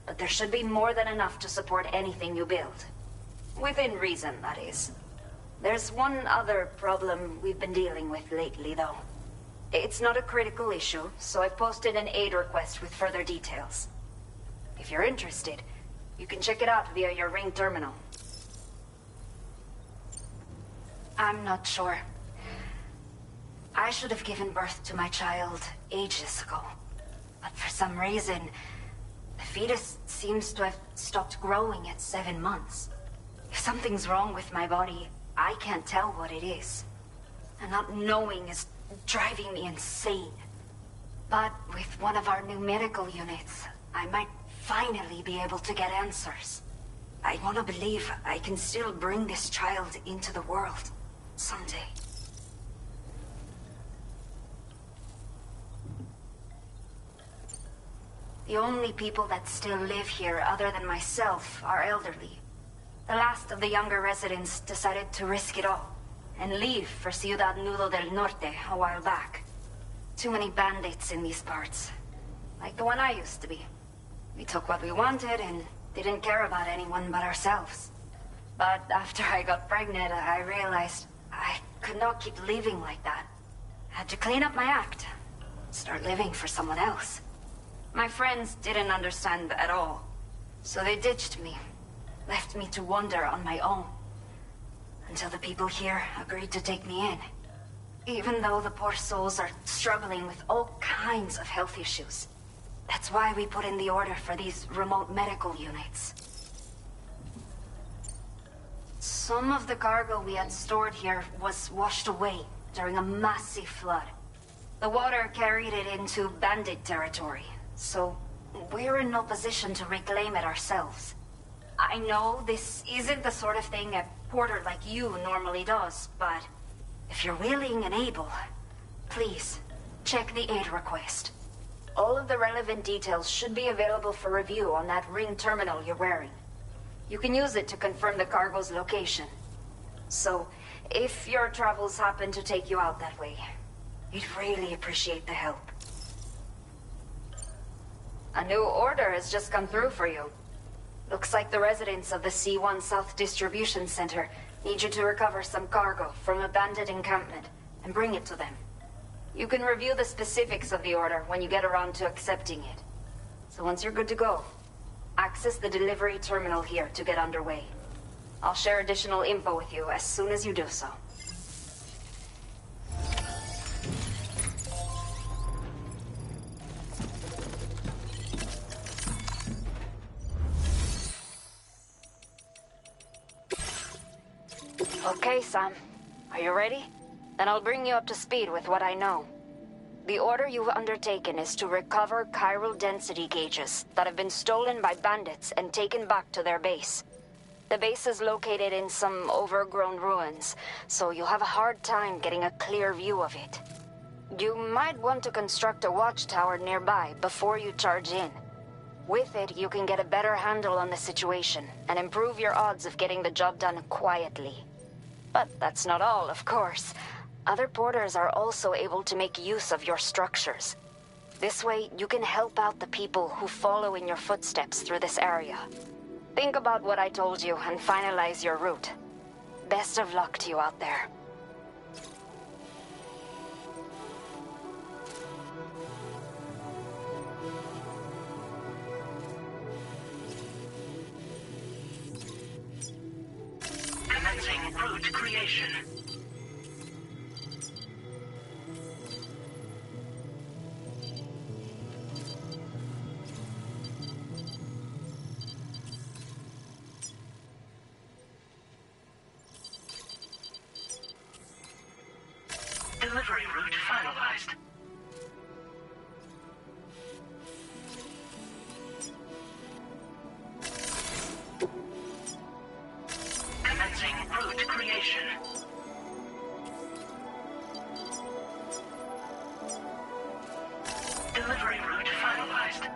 but there should be more than enough to support anything you build. Within reason, that is. There's one other problem we've been dealing with lately, though. It's not a critical issue, so I've posted an aid request with further details. If you're interested, you can check it out via your ring terminal. I'm not sure. I should have given birth to my child ages ago. But for some reason, the fetus seems to have stopped growing at 7 months. If something's wrong with my body, I can't tell what it is. And not knowing is driving me insane. But with one of our new medical units, I might finally be able to get answers. I want to believe I can still bring this child into the world someday. The only people that still live here other than myself are elderly. The last of the younger residents decided to risk it all and leave for Ciudad Nudo del Norte a while back. Too many bandits in these parts. Like the one I used to be. We took what we wanted and didn't care about anyone but ourselves. But after I got pregnant, I realized I could not keep living like that. I had to clean up my act. Start living for someone else. My friends didn't understand at all. So they ditched me. Left me to wander on my own. Until the people here agreed to take me in. Even though the poor souls are struggling with all kinds of health issues. That's why we put in the order for these remote medical units. Some of the cargo we had stored here was washed away during a massive flood. The water carried it into bandit territory, so we're in no position to reclaim it ourselves. I know this isn't the sort of thing a porter like you normally does, but if you're willing and able, please, check the aid request. All of the relevant details should be available for review on that ring terminal you're wearing. You can use it to confirm the cargo's location. So, if your travels happen to take you out that way, we'd really appreciate the help. A new order has just come through for you. Looks like the residents of the C1 South Distribution Center need you to recover some cargo from a bandit encampment and bring it to them. You can review the specifics of the order when you get around to accepting it. So once you're good to go, access the delivery terminal here to get underway. I'll share additional info with you as soon as you do so. Okay, Sam. Are you ready? Then I'll bring you up to speed with what I know. The order you've undertaken is to recover chiral density gauges that have been stolen by bandits and taken back to their base. The base is located in some overgrown ruins, so you'll have a hard time getting a clear view of it. You might want to construct a watchtower nearby before you charge in. With it, you can get a better handle on the situation and improve your odds of getting the job done quietly. But that's not all, of course. Other porters are also able to make use of your structures. This way, you can help out the people who follow in your footsteps through this area. Think about what I told you and finalize your route. Best of luck to you out there. Commencing route creation. Delivery route finalized. Commencing route creation. Delivery route finalized.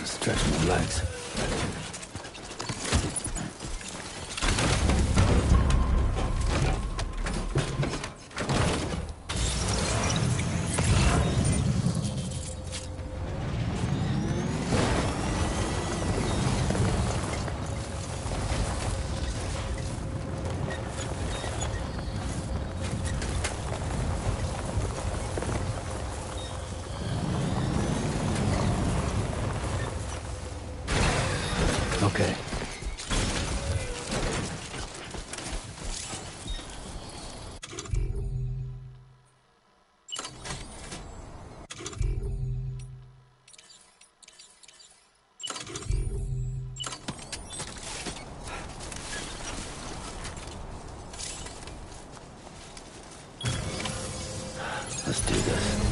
Stretch my legs. Okay. Let's do this.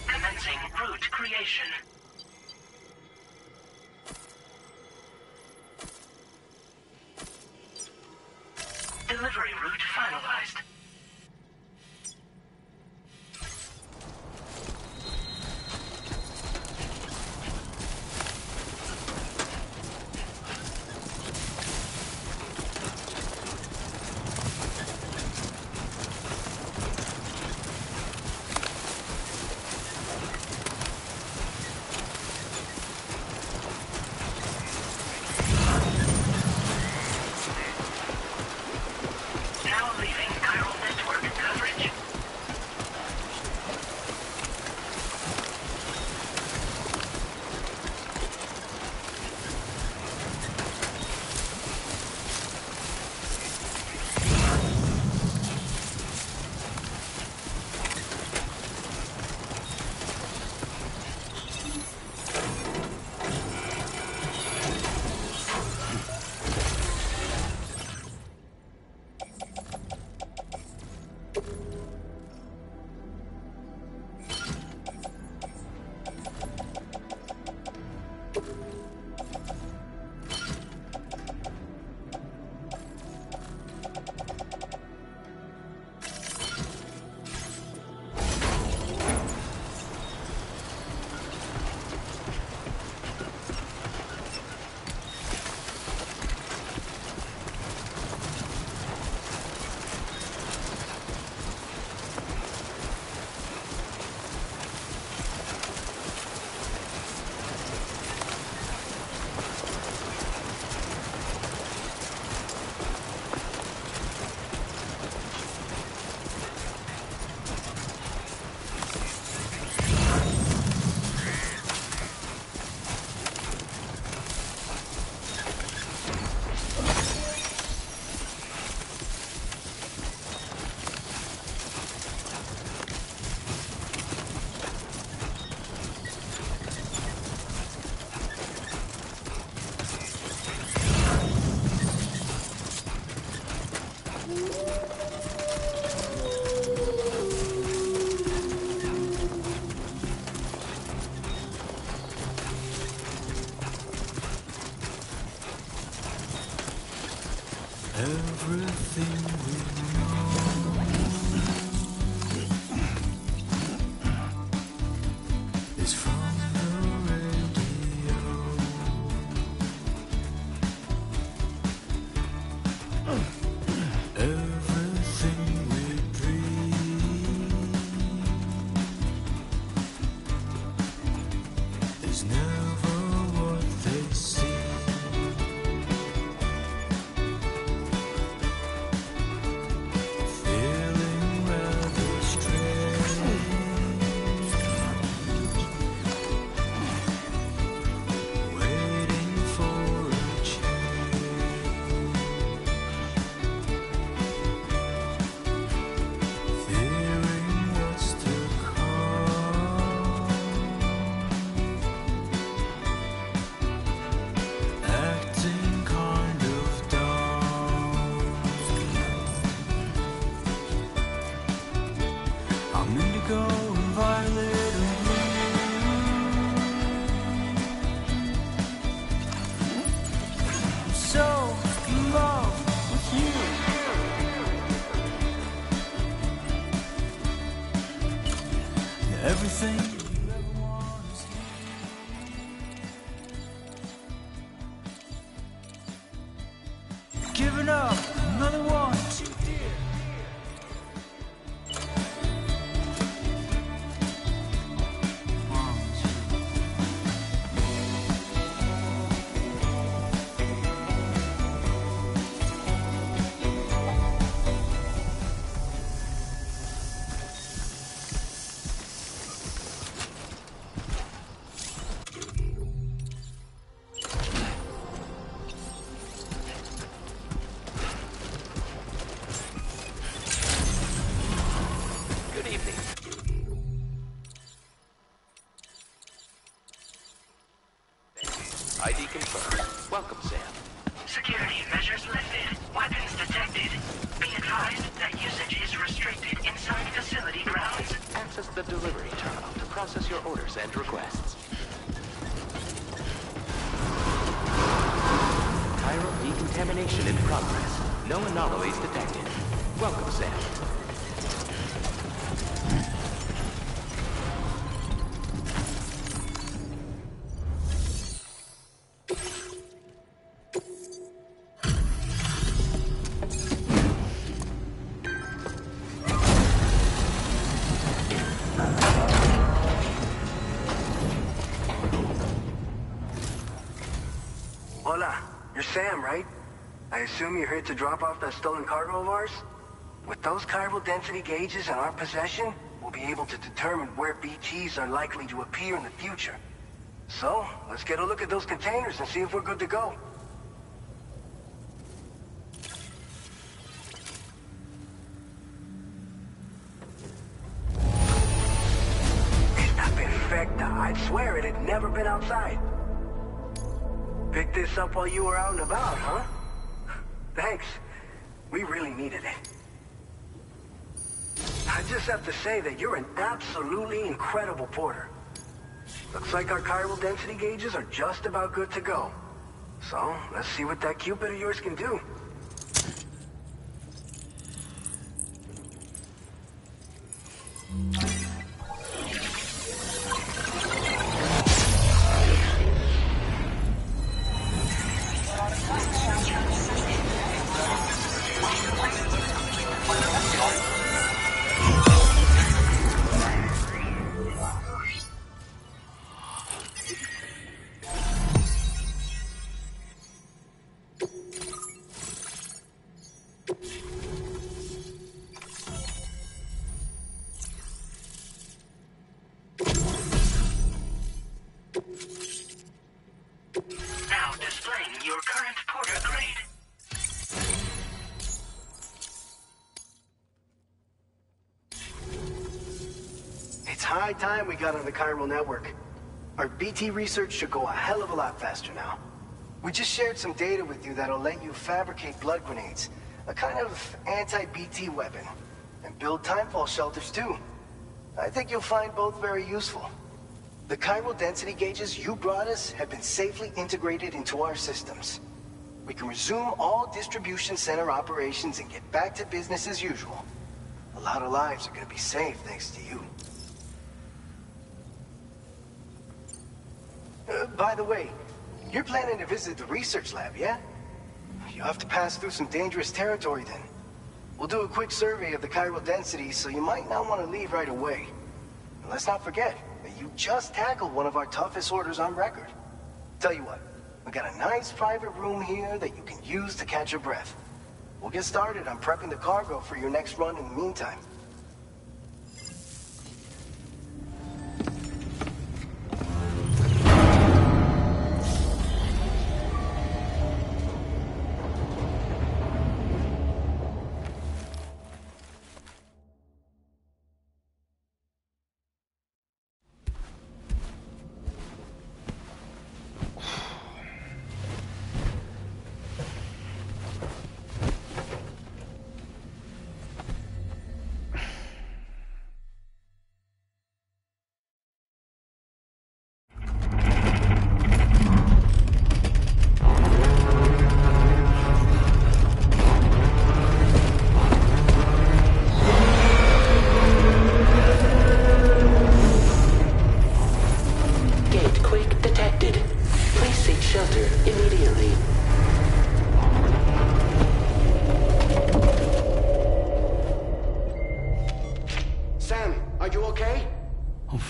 Commencing route creation. Delivery route finalized. Now leaving chiral network coverage. Everything we know is from the radio. Everything we breathe is never what they see. Feeling rather strange, waiting for a change. ID confirmed. Welcome, Sam. Security measures lifted. Weapons detected. Be advised that usage is restricted inside facility grounds. Access the delivery terminal to process your orders and requests. Chiral decontamination in progress. No anomalies detected. Welcome, Sam. Hola, you're Sam, right? I assume you're here to drop off that stolen cargo of ours? With those chiral density gauges in our possession, we'll be able to determine where BTs are likely to appear in the future. So, let's get a look at those containers and see if we're good to go. Esta perfecta. I'd swear it had never been outside. Picked this up while you were out and about, huh? Thanks. We really needed it. I just have to say that you're an absolutely incredible porter. Looks like our chiral density gauges are just about good to go. So, let's see what that Cupid of yours can do. Now displaying your current porter grade. It's high time we got on the chiral network. Our BT research should go a hell of a lot faster now. We just shared some data with you that'll let you fabricate blood grenades, a kind of anti-BT weapon, and build timefall shelters too. I think you'll find both very useful. The chiral density gauges you brought us have been safely integrated into our systems. We can resume all distribution center operations and get back to business as usual. A lot of lives are gonna be saved thanks to you. By the way, you're planning to visit the research lab, yeah? You'll have to pass through some dangerous territory then. We'll do a quick survey of the chiral density, so you might not want to leave right away. And let's not forget that you just tackled one of our toughest orders on record. Tell you what, we got a nice private room here that you can use to catch your breath. We'll get started on prepping the cargo for your next run in the meantime.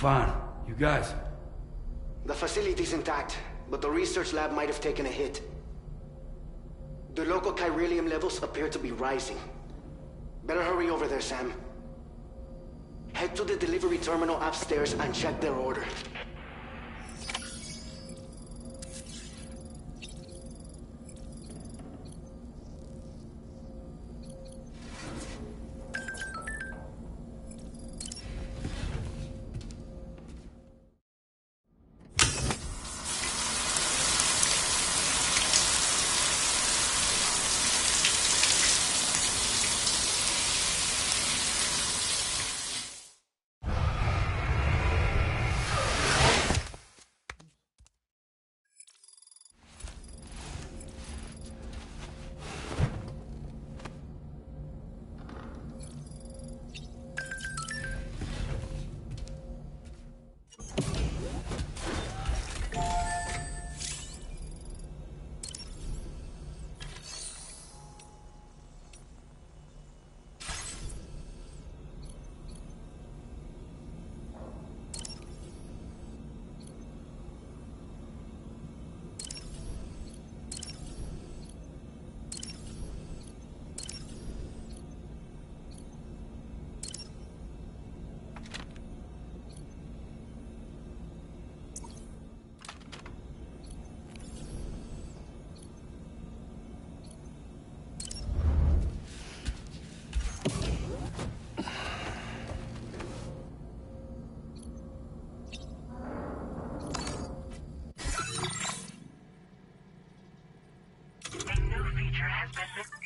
Fine. You guys? The facility's intact, but the research lab might have taken a hit. The local chiralium levels appear to be rising. Better hurry over there, Sam. Head to the delivery terminal upstairs and check their order. has been